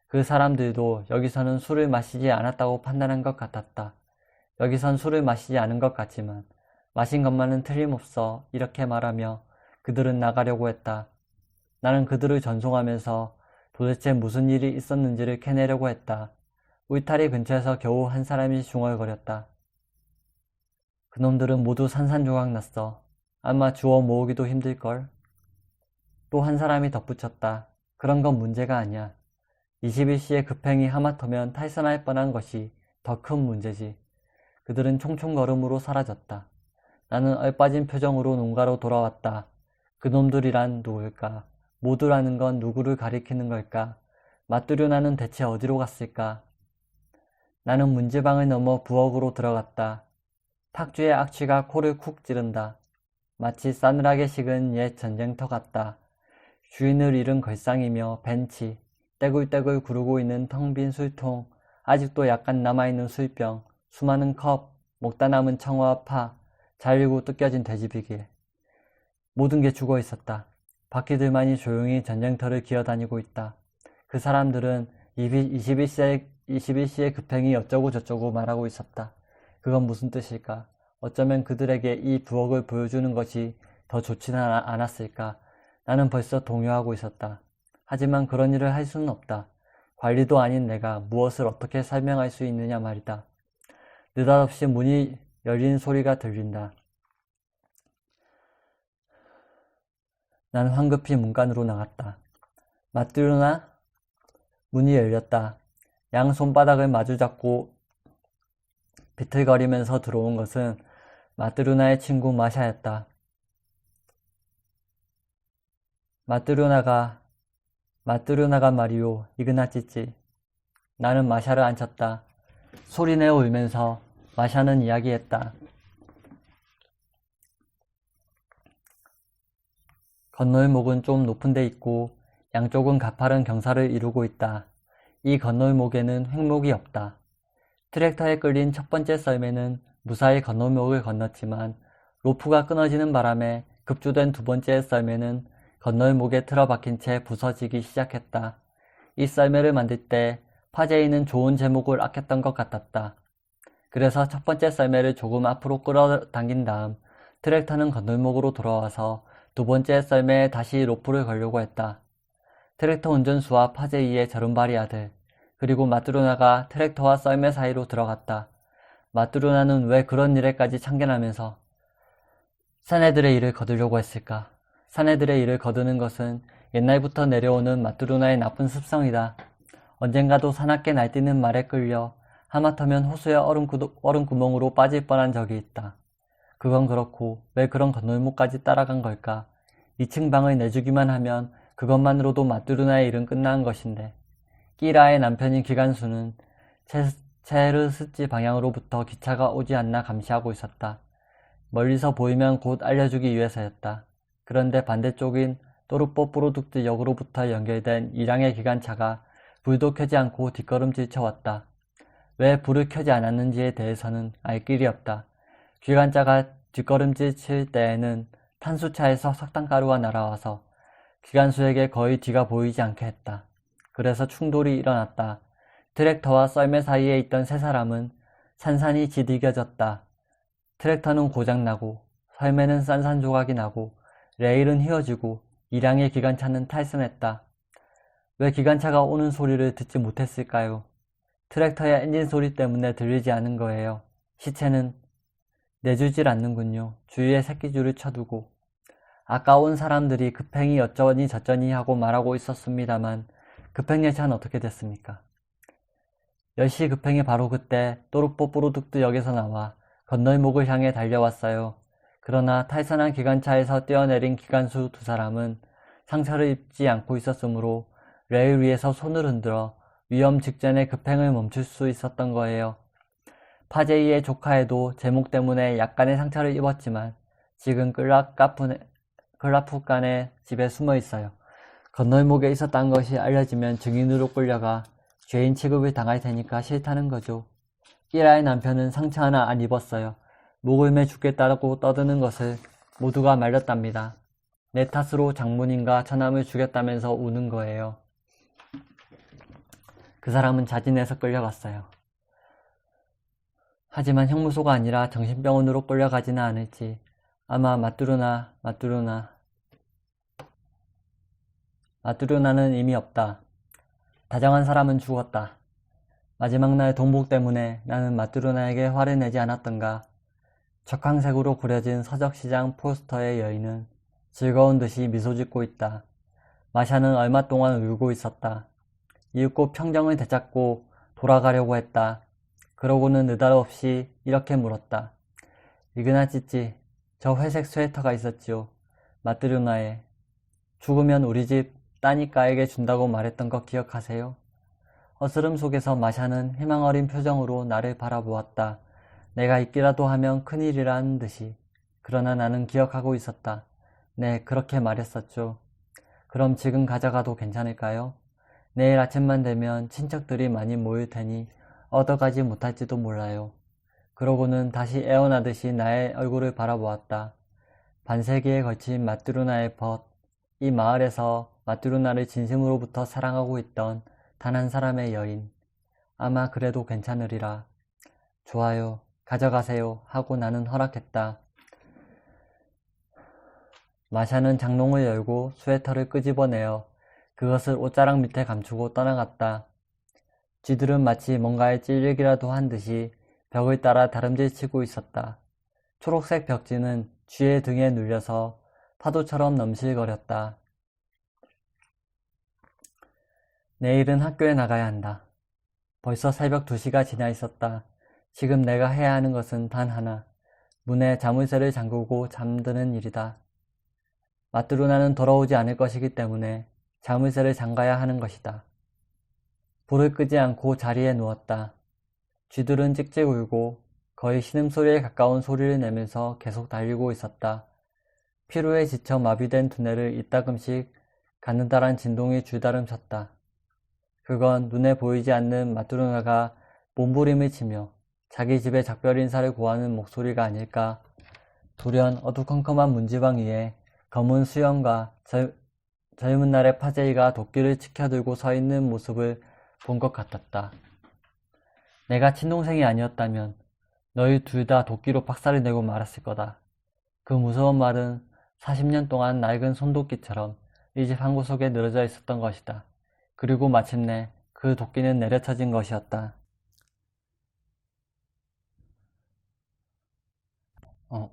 그 사람들도 여기서는 술을 마시지 않았다고 판단한 것 같았다. 여기선 술을 마시지 않은 것 같지만 마신 것만은 틀림없어 이렇게 말하며 그들은 나가려고 했다. 나는 그들을 전송하면서 도대체 무슨 일이 있었는지를 캐내려고 했다. 울타리 근처에서 겨우 한 사람이 중얼거렸다. 그놈들은 모두 산산조각 났어. 아마 주워 모으기도 힘들걸. 또 한 사람이 덧붙였다. 그런 건 문제가 아니야. 21시의 급행이 하마터면 탈선할 뻔한 것이 더 큰 문제지. 그들은 총총걸음으로 사라졌다. 나는 얼빠진 표정으로 농가로 돌아왔다. 그놈들이란 누굴까? 모두라는 건 누구를 가리키는 걸까? 마뚜르나는 대체 어디로 갔을까? 나는 문지방을 넘어 부엌으로 들어갔다. 탁주의 악취가 코를 쿡 찌른다. 마치 싸늘하게 식은 옛 전쟁터 같다. 주인을 잃은 걸상이며 벤치, 떼굴떼굴 구르고 있는 텅 빈 술통, 아직도 약간 남아있는 술병, 수많은 컵, 먹다 남은 청어와 파, 잘리고 뜯겨진 돼지비길. 모든 게 죽어 있었다. 바퀴들만이 조용히 전쟁터를 기어다니고 있다. 그 사람들은 21시의 급행이 어쩌고 저쩌고 말하고 있었다. 그건 무슨 뜻일까? 어쩌면 그들에게 이 부엌을 보여주는 것이 더 좋지는 않았을까? 나는 벌써 동요하고 있었다. 하지만 그런 일을 할 수는 없다. 관리도 아닌 내가 무엇을 어떻게 설명할 수 있느냐 말이다. 느닷없이 문이 열리는 소리가 들린다. 나는 황급히 문간으로 나갔다. 마뚜르나? 문이 열렸다. 양 손바닥을 마주잡고 비틀거리면서 들어온 것은 마뚜르나의 친구 마샤였다. 마뚜르나가 말이오, 이그나찌찌. 나는 마샤를 앉혔다. 소리내어 울면서 마샤는 이야기했다. 건널목은 좀 높은 데 있고 양쪽은 가파른 경사를 이루고 있다. 이 건널목에는 횡목이 없다. 트랙터에 끌린 첫 번째 썰매는 무사히 건널목을 건넜지만 로프가 끊어지는 바람에 급조된 두 번째 썰매는 건널목에 틀어박힌 채 부서지기 시작했다. 이 썰매를 만들 때 파제이는 좋은 제목을 아꼈던 것 같았다. 그래서 첫 번째 썰매를 조금 앞으로 끌어당긴 다음 트랙터는 건널목으로 돌아와서 두 번째 썰매에 다시 로프를 걸려고 했다. 트랙터 운전수와 파제이의 저른발이 아들, 그리고 마뚜르나가 트랙터와 썰매 사이로 들어갔다. 마뚜르나는 왜 그런 일에까지 참견하면서 사내들의 일을 거두려고 했을까? 사내들의 일을 거두는 것은 옛날부터 내려오는 마뚜르나의 나쁜 습성이다. 언젠가도 사납게 날뛰는 말에 끌려 하마터면 호수의 얼음 구멍으로 빠질 뻔한 적이 있다. 그건 그렇고 왜 그런 건널목까지 따라간 걸까? 2층 방을 내주기만 하면 그것만으로도 마뚜르나의 일은 끝난 것인데 끼라의 남편인 기간수는 체르스치 방향으로부터 기차가 오지 않나 감시하고 있었다. 멀리서 보이면 곧 알려주기 위해서였다. 그런데 반대쪽인 또르뽀-프로둑트 역으로부터 연결된 일량의 기관차가 불도 켜지 않고 뒷걸음질 쳐왔다. 왜 불을 켜지 않았는지에 대해서는 알 길이 없다. 기관차가 뒷걸음질 칠 때에는 탄수차에서 석탄가루가 날아와서 기관수에게 거의 뒤가 보이지 않게 했다. 그래서 충돌이 일어났다. 트랙터와 썰매 사이에 있던 세 사람은 산산이 지디겨졌다. 트랙터는 고장나고 썰매는 산산조각이 나고 레일은 휘어지고 일량의 기관차는 탈선했다. 왜 기관차가 오는 소리를 듣지 못했을까요? 트랙터의 엔진 소리 때문에 들리지 않은 거예요. 시체는 내주질 않는군요. 주위에 새끼줄을 쳐두고. 아까 온 사람들이 급행이 어쩌니 저쩌니 하고 말하고 있었습니다만 급행열차는 어떻게 됐습니까? 10시 급행이 바로 그때 또르뽀-프로둑트 역에서 나와 건널목을 향해 달려왔어요. 그러나 탈선한 기관차에서 뛰어내린 기관수 두 사람은 상처를 입지 않고 있었으므로 레일 위에서 손을 흔들어 위험 직전에 급행을 멈출 수 있었던 거예요. 파제이의 조카에도 제목 때문에 약간의 상처를 입었지만 지금 클라프간의 집에 숨어 있어요. 건널목에 있었다는 것이 알려지면 증인으로 끌려가 죄인 취급을 당할 테니까 싫다는 거죠. 끼라의 남편은 상처 하나 안 입었어요. 목을 매 죽겠다고 떠드는 것을 모두가 말렸답니다. 내 탓으로 장모님과 처남을 죽였다면서 우는 거예요. 그 사람은 자진해서 끌려갔어요. 하지만 형무소가 아니라 정신병원으로 끌려가지는 않을지. 아마 마뚜르나는 이미 없다. 다정한 사람은 죽었다. 마지막 날 동복 때문에 나는 마뚜르나에게 화를 내지 않았던가. 적황색으로 그려진 서적시장 포스터의 여인은 즐거운 듯이 미소 짓고 있다. 마샤는 얼마 동안 울고 있었다. 이윽고 평정을 되찾고 돌아가려고 했다. 그러고는 느닷없이 이렇게 물었다. 이그나 찌찌, 저 회색 스웨터가 있었지요. 마뚜르나에. 죽으면 우리 집 따니까에게 준다고 말했던 거 기억하세요? 어스름 속에서 마샤는 희망 어린 표정으로 나를 바라보았다. 내가 있기라도 하면 큰일이라는 듯이. 그러나 나는 기억하고 있었다. 네, 그렇게 말했었죠. 그럼 지금 가져가도 괜찮을까요? 내일 아침만 되면 친척들이 많이 모일 테니 얻어가지 못할지도 몰라요. 그러고는 다시 애원하듯이 나의 얼굴을 바라보았다. 반세기에 걸친 마뚜르나의 벗, 이 마을에서 마뚜르나를 진심으로부터 사랑하고 있던 단 한 사람의 여인. 아마 그래도 괜찮으리라. 좋아요, 가져가세요 하고 나는 허락했다. 마샤는 장롱을 열고 스웨터를 끄집어내어 그것을 옷자락 밑에 감추고 떠나갔다. 쥐들은 마치 뭔가에 찔리기라도 한 듯이 벽을 따라 다름질치고 있었다. 초록색 벽지는 쥐의 등에 눌려서 파도처럼 넘실거렸다. 내일은 학교에 나가야 한다. 벌써 새벽 2시가 지나 있었다. 지금 내가 해야 하는 것은 단 하나. 문에 자물쇠를 잠그고 잠드는 일이다. 마뚜르나는 돌아오지 않을 것이기 때문에 자물쇠를 잠가야 하는 것이다. 불을 끄지 않고 자리에 누웠다. 쥐들은 찍찍 울고 거의 신음소리에 가까운 소리를 내면서 계속 달리고 있었다. 피로에 지쳐 마비된 두뇌를 이따금씩 가느다란 진동이 줄다름쳤다. 그건 눈에 보이지 않는 마뚜르나가 몸부림을 치며 자기 집에 작별 인사를 고하는 목소리가 아닐까. 돌연 어두컴컴한 문지방 위에 검은 수염과 젊은 날의 파제이가 도끼를 치켜들고 서 있는 모습을 본 것 같았다. 내가 친동생이 아니었다면 너희 둘 다 도끼로 박살을 내고 말았을 거다. 그 무서운 말은 40년 동안 낡은 손도끼처럼 이 집 한 구석에 늘어져 있었던 것이다. 그리고 마침내 그 도끼는 내려쳐진 것이었다.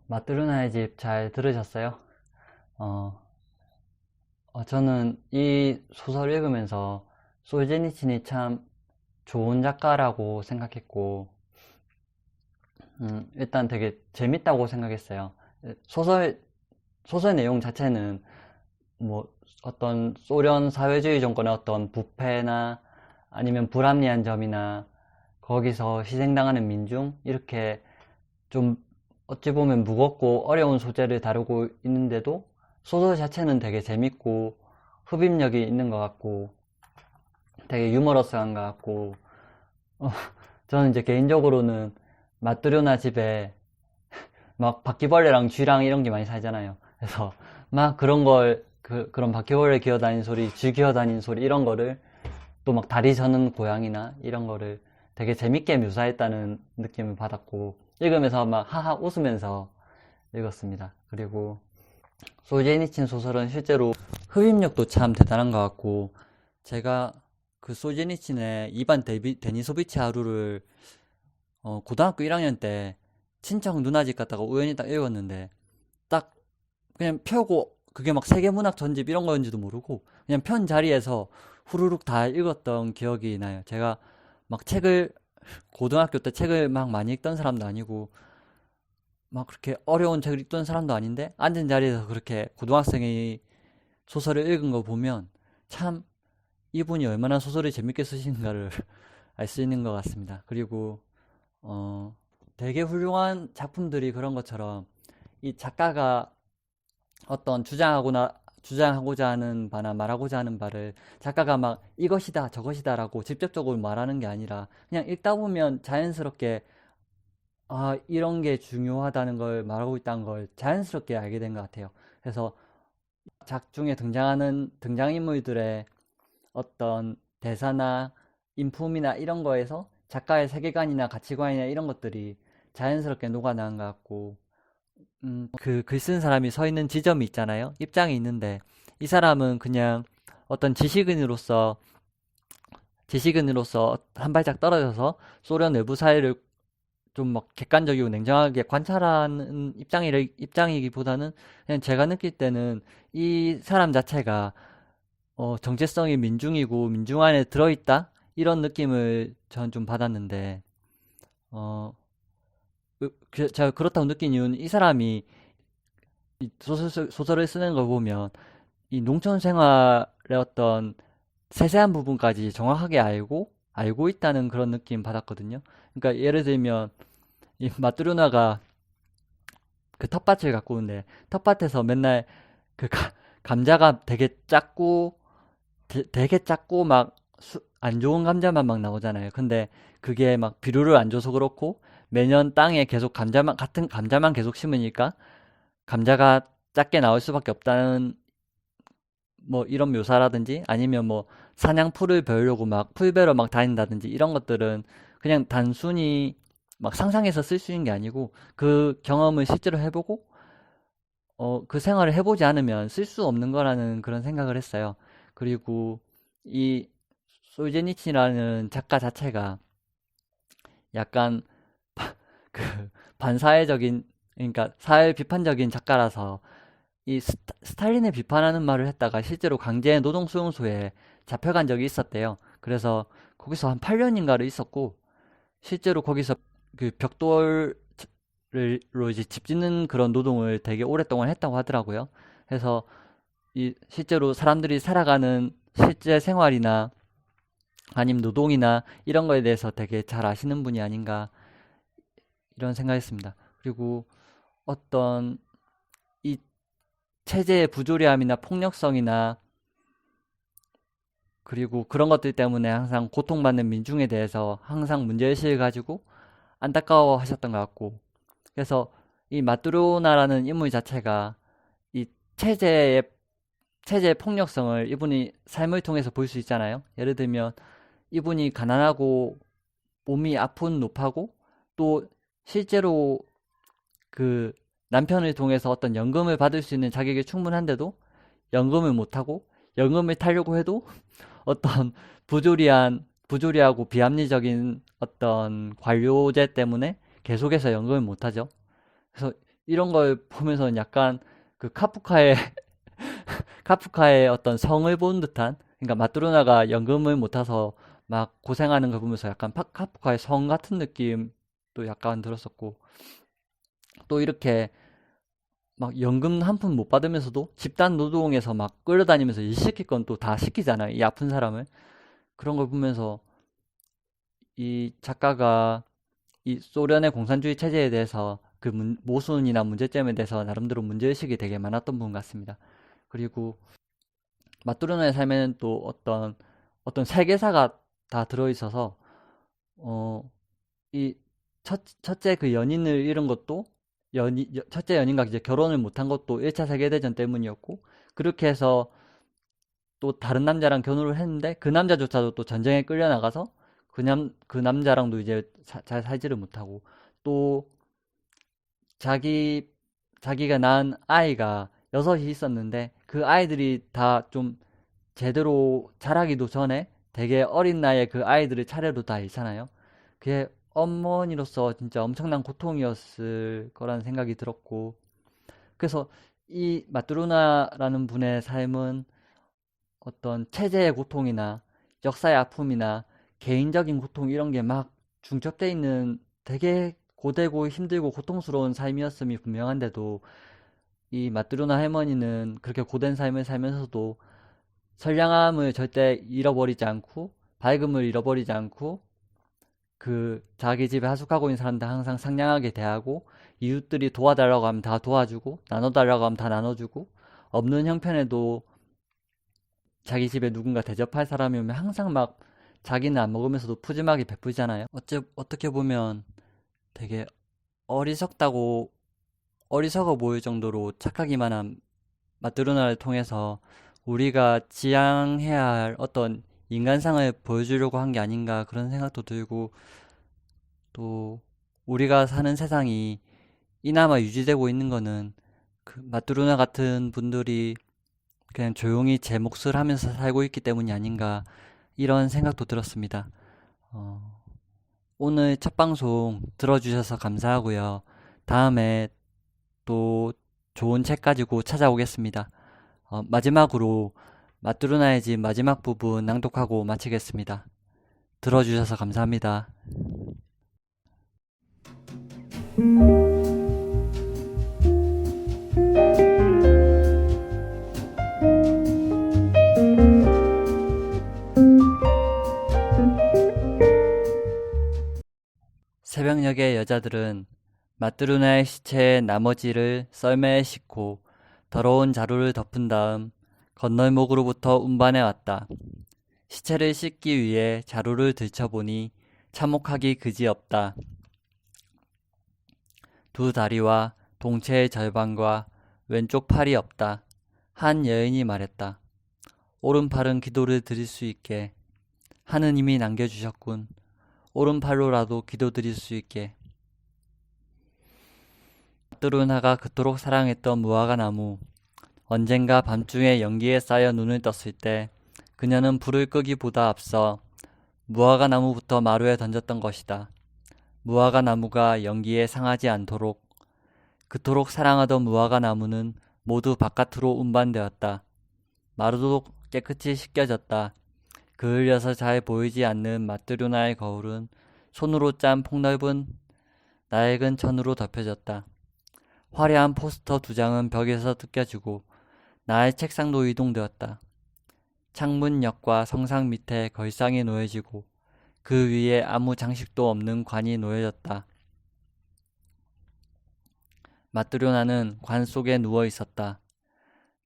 마뚜르나의 집 잘 들으셨어요? 저는 이 소설 읽으면서 솔제니친이 참 좋은 작가라고 생각했고, 일단 되게 재밌다고 생각했어요. 소설 내용 자체는 뭐 어떤 소련 사회주의 정권의 어떤 부패나 아니면 불합리한 점이나 거기서 희생당하는 민중, 이렇게 좀 어찌 보면 무겁고 어려운 소재를 다루고 있는데도 소설 자체는 되게 재밌고 흡입력이 있는 것 같고 되게 유머러스한 것 같고 어, 저는 이제 개인적으로는 마뚜르나 집에 막 바퀴벌레랑 쥐랑 이런 게 많이 살잖아요. 그래서 막 그런 걸 그런 바퀴벌레 기어다니는 소리, 쥐 기어다니는 소리 이런 거를 또 막 다리 저는 고양이나 이런 거를 되게 재밌게 묘사했다는 느낌을 받았고 읽으면서 막 하하 웃으면서 읽었습니다. 그리고 솔제니친 소설은 실제로 흡입력도 참 대단한 것 같고 제가 그 솔제니친의 이반 데니소비치 하루를 고등학교 1학년 때 친척 누나 집 갔다가 우연히 딱 읽었는데 딱 그냥 펴고 그게 막 세계문학 전집 이런 거였는지도 모르고 그냥 편 자리에서 후루룩 다 읽었던 기억이 나요. 제가 막 책을 고등학교 때 책을 막 많이 읽던 사람도 아니고 막 그렇게 어려운 책을 읽던 사람도 아닌데 앉은 자리에서 그렇게 고등학생이 소설을 읽은 거 보면 참 이분이 얼마나 소설을 재밌게 쓰시는가를 알 수 있는 것 같습니다. 그리고 어, 되게 훌륭한 작품들이 그런 것처럼 이 작가가 어떤 주장하고자 하는 바나 말하고자 하는 바를 작가가 막 이것이다 저것이다 라고 직접적으로 말하는 게 아니라 그냥 읽다 보면 자연스럽게 아 이런 게 중요하다는 걸 말하고 있다는 걸 자연스럽게 알게 된 것 같아요. 그래서 작중에 등장하는 등장인물들의 어떤 대사나 인품이나 이런 거에서 작가의 세계관이나 가치관이나 이런 것들이 자연스럽게 녹아나는 것 같고 그 글 쓴 사람이 서 있는 지점이 있잖아요. 입장이 있는데 이 사람은 그냥 어떤 지식인으로서 한 발짝 떨어져서 소련 내부 사회를 좀 막 객관적이고 냉정하게 관찰하는 입장이기보다는 그냥 제가 느낄 때는 이 사람 자체가 정체성이 민중이고 민중 안에 들어있다 이런 느낌을 전 좀 받았는데 제가 그렇다고 느낀 이유는 이 사람이 이 소설을 쓰는 걸 보면 이 농촌 생활의 어떤 세세한 부분까지 정확하게 알고 있다는 그런 느낌 받았거든요. 그러니까 예를 들면 이 마뚜르나가 그 텃밭을 가꾸는데 텃밭에서 맨날 그 감자가 되게 작고 막 안 좋은 감자만 막 나오잖아요. 근데 그게 막 비료를 안 줘서 그렇고 매년 땅에 계속 같은 감자만 계속 심으니까 감자가 작게 나올 수밖에 없다는 뭐 이런 묘사라든지 아니면 뭐 사냥풀을 배우려고 막 풀베러 막 다닌다든지 이런 것들은 그냥 단순히 막 상상해서 쓸 수 있는 게 아니고 그 경험을 실제로 해보고 그 생활을 해보지 않으면 쓸 수 없는 거라는 그런 생각을 했어요. 그리고 이 솔제니치라는 작가 자체가 약간 그 반사회적인 그러니까 사회 비판적인 작가라서 이 스탈린을 비판하는 말을 했다가 실제로 강제 노동 수용소에 잡혀간 적이 있었대요. 그래서 거기서 한 8년인가를 있었고 실제로 거기서 그 벽돌로 이제 집 짓는 그런 노동을 되게 오랫동안 했다고 하더라고요. 그래서 이 실제로 사람들이 살아가는 실제 생활이나 아니면 노동이나 이런 거에 대해서 되게 잘 아시는 분이 아닌가 이런 생각했습니다. 그리고 어떤 이 체제의 부조리함이나 폭력성이나 그리고 그런 것들 때문에 항상 고통받는 민중에 대해서 항상 문제의식을 가지고 안타까워 하셨던 것 같고 그래서 이 마뚜로나라는 인물 자체가 이 체제의 체제의 폭력성을 이분이 삶을 통해서 볼 수 있잖아요. 예를 들면 이분이 가난하고 몸이 아픈 노파고 또 실제로 그 남편을 통해서 어떤 연금을 받을 수 있는 자격이 충분한데도 연금을 못하고 연금을 타려고 해도 어떤 부조리하고 비합리적인 어떤 관료제 때문에 계속해서 연금을 못하죠. 그래서 이런 걸 보면서 약간 그 카프카의 어떤 성을 본 듯한 그러니까 마뚜르나가 연금을 못 타서 막 고생하는 걸 보면서 약간 카프카의 성 같은 느낌도 약간 들었었고 또 이렇게 막 연금 한 푼 못 받으면서도 집단 노동에서 막 끌어다니면서 일 시킬 건 또 다 시키잖아요. 이 아픈 사람을. 그런 걸 보면서 이 작가가 이 소련의 공산주의 체제에 대해서 모순이나 문제점에 대해서 나름대로 문제의식이 되게 많았던 분 같습니다. 그리고 마뚜르나의 삶에는 또 어떤 세계사가 다 들어있어서 이 첫째 그 연인을 잃은 것도 첫째 연인과 이제 결혼을 못한 것도 1차 세계대전 때문이었고, 그렇게 해서 또 다른 남자랑 결혼을 했는데 그 남자조차도 또 전쟁에 끌려나가서 그 남자랑도 이제 잘 살지를 못하고, 또 자기가 낳은 아이가 여섯이 있었는데 그 아이들이 다 좀 제대로 자라기도 전에 되게 어린 나이에 그 아이들을 차례로 다 잃잖아요. 그게 어머니로서 진짜 엄청난 고통이었을 거라는 생각이 들었고, 그래서 이 마뚜루나라는 분의 삶은 어떤 체제의 고통이나 역사의 아픔이나 개인적인 고통 이런 게 막 중첩돼 있는 되게 고되고 힘들고 고통스러운 삶이었음이 분명한데도, 이 마뚜루나 할머니는 그렇게 고된 삶을 살면서도 선량함을 절대 잃어버리지 않고 밝음을 잃어버리지 않고 자기 집에 하숙하고 있는 사람들 항상 상냥하게 대하고, 이웃들이 도와달라고 하면 다 도와주고 나눠달라고 하면 다 나눠주고, 없는 형편에도 자기 집에 누군가 대접할 사람이 오면 항상 막 자기는 안 먹으면서도 푸짐하게 베푸잖아요. 어떻게 보면 되게 어리석어 보일 정도로 착하기만 한 마뚜르나를 통해서 우리가 지향해야 할 어떤 인간상을 보여주려고 한 게 아닌가 그런 생각도 들고, 또 우리가 사는 세상이 이나마 유지되고 있는 거는 그 마뚜르나 같은 분들이 그냥 조용히 제 몫을 하면서 살고 있기 때문이 아닌가 이런 생각도 들었습니다. 어, 오늘 첫 방송 들어주셔서 감사하고요. 다음에 또 좋은 책 가지고 찾아오겠습니다. 마지막으로 마뚜르나의 집 마지막 부분 낭독하고 마치겠습니다. 들어주셔서 감사합니다. 새벽녘의 여자들은 마뚜르나의 시체의 나머지를 썰매에 싣고 더러운 자루를 덮은 다음 건널목으로부터 운반해 왔다. 시체를 씻기 위해 자루를 들춰보니 참혹하기 그지없다. 두 다리와 동체의 절반과 왼쪽 팔이 없다. 한 여인이 말했다. 오른팔은 기도를 드릴 수 있게. 하느님이 남겨주셨군. 오른팔로라도 기도드릴 수 있게. 마뚜르나가 그토록 사랑했던 무화과 나무. 언젠가 밤중에 연기에 쌓여 눈을 떴을 때 그녀는 불을 끄기보다 앞서 무화과 나무부터 마루에 던졌던 것이다. 무화과 나무가 연기에 상하지 않도록. 그토록 사랑하던 무화과 나무는 모두 바깥으로 운반되었다. 마루도 깨끗이 씻겨졌다. 그을려서 잘 보이지 않는 마뚜르나의 거울은 손으로 짠 폭넓은 낡은 천으로 덮여졌다. 화려한 포스터 2장은 벽에서 뜯겨지고 나의 책상도 이동되었다. 창문역과 성상 밑에 걸상이 놓여지고 그 위에 아무 장식도 없는 관이 놓여졌다. 마뚜르나는 관 속에 누워 있었다.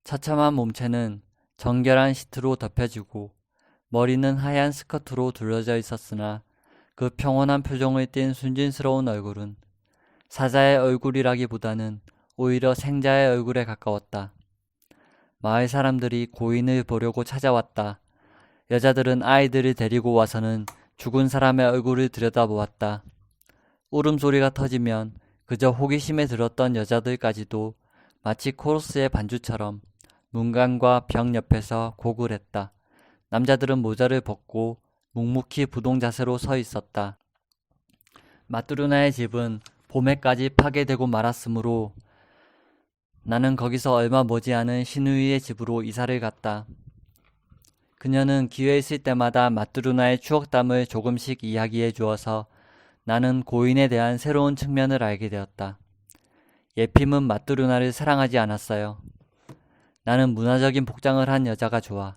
처참한 몸체는 정결한 시트로 덮여지고 머리는 하얀 스커트로 둘러져 있었으나 그 평온한 표정을 띤 순진스러운 얼굴은 사자의 얼굴이라기보다는 오히려 생자의 얼굴에 가까웠다. 마을 사람들이 고인을 보려고 찾아왔다. 여자들은 아이들을 데리고 와서는 죽은 사람의 얼굴을 들여다보았다. 울음소리가 터지면 그저 호기심에 들었던 여자들까지도 마치 코러스의 반주처럼 문간과 벽 옆에서 곡을 했다. 남자들은 모자를 벗고 묵묵히 부동 자세로 서 있었다. 마뚜르나의 집은 봄에까지 파괴되고 말았으므로 나는 거기서 얼마 머지않은 시누이의 집으로 이사를 갔다. 그녀는 기회 있을 때마다 마뚜르나의 추억담을 조금씩 이야기해 주어서 나는 고인에 대한 새로운 측면을 알게 되었다. 예핌은 마뚜르나를 사랑하지 않았어요. 나는 문화적인 복장을 한 여자가 좋아.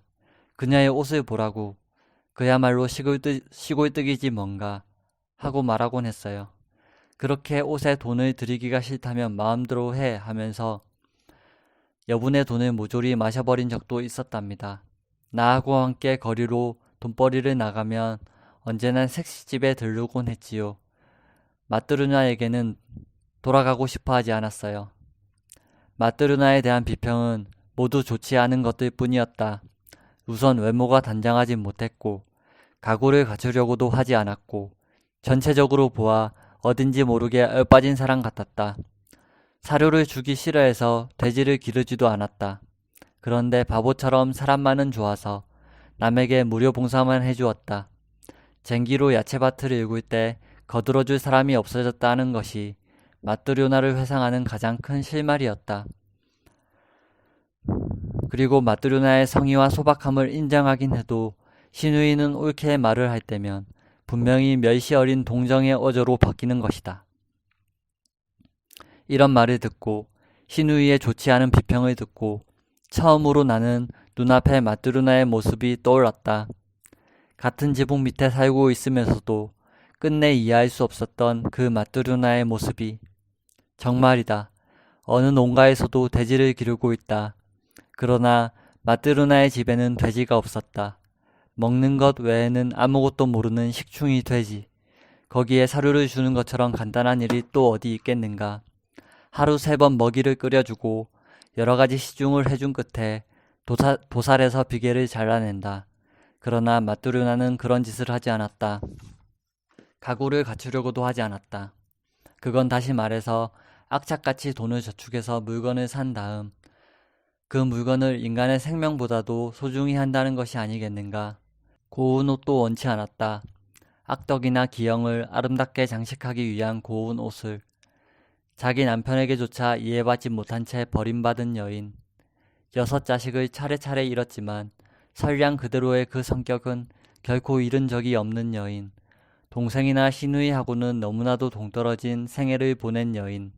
그녀의 옷을 보라고. 그야말로 시골뜨기지 뭔가 하고 말하곤 했어요. 그렇게 옷에 돈을 들이기가 싫다면 마음대로 해 하면서 여분의 돈을 모조리 마셔버린 적도 있었답니다. 나하고 함께 거리로 돈벌이를 나가면 언제나 색시집에 들르곤 했지요. 마뜨르나에게는 돌아가고 싶어 하지 않았어요. 마뜨르나에 대한 비평은 모두 좋지 않은 것들 뿐이었다. 우선 외모가 단장하지 못했고 가구를 갖추려고도 하지 않았고 전체적으로 보아 어딘지 모르게 얼빠진 사람 같았다. 사료를 주기 싫어해서 돼지를 기르지도 않았다. 그런데 바보처럼 사람만은 좋아서 남에게 무료 봉사만 해주었다. 쟁기로 야채밭을 일굴 때 거들어줄 사람이 없어졌다는 것이 마뜨료나를 회상하는 가장 큰 실말이었다. 그리고 마뜨료나의 성의와 소박함을 인정하긴 해도 시누이는 옳게 말을 할 때면 분명히 멸시 어린 동정의 어조로 바뀌는 것이다. 이런 말을 듣고 시누이의 좋지 않은 비평을 듣고 처음으로 나는 눈앞에 마뜨루나의 모습이 떠올랐다. 같은 지붕 밑에 살고 있으면서도 끝내 이해할 수 없었던 그 마뜨루나의 모습이 정말이다. 어느 농가에서도 돼지를 기르고 있다. 그러나 마뜨루나의 집에는 돼지가 없었다. 먹는 것 외에는 아무것도 모르는 식충이 돼지. 거기에 사료를 주는 것처럼 간단한 일이 또 어디 있겠는가. 하루 3번 먹이를 끓여주고 여러 가지 시중을 해준 끝에 도살에서 비계를 잘라낸다. 그러나 마뜨류나는 그런 짓을 하지 않았다. 가구를 갖추려고도 하지 않았다. 그건 다시 말해서 악착같이 돈을 저축해서 물건을 산 다음 그 물건을 인간의 생명보다도 소중히 한다는 것이 아니겠는가. 고운 옷도 원치 않았다. 악덕이나 기형을 아름답게 장식하기 위한 고운 옷을 자기 남편에게조차 이해받지 못한 채 버림받은 여인. 6자식을 차례차례 잃었지만 선량 그대로의 그 성격은 결코 잃은 적이 없는 여인. 동생이나 시누이하고는 너무나도 동떨어진 생애를 보낸 여인.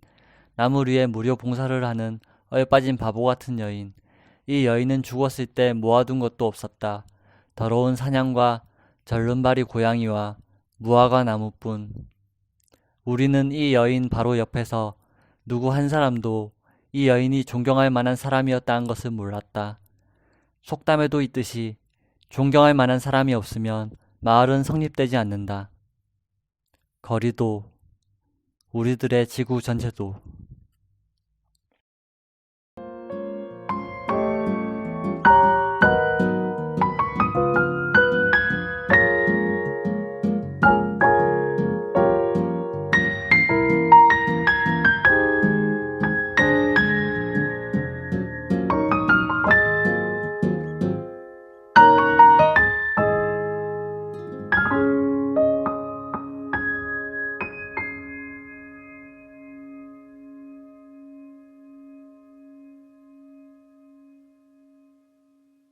남을 위해 무료 봉사를 하는 얼빠진 바보 같은 여인. 이 여인은 죽었을 때 모아둔 것도 없었다. 더러운 사냥과 절름발이 고양이와 무화과 나무뿐. 우리는 이 여인 바로 옆에서 누구 한 사람도 이 여인이 존경할 만한 사람이었다는 것을 몰랐다. 속담에도 있듯이 존경할 만한 사람이 없으면 마을은 성립되지 않는다. 거리도, 우리들의 지구 전체도.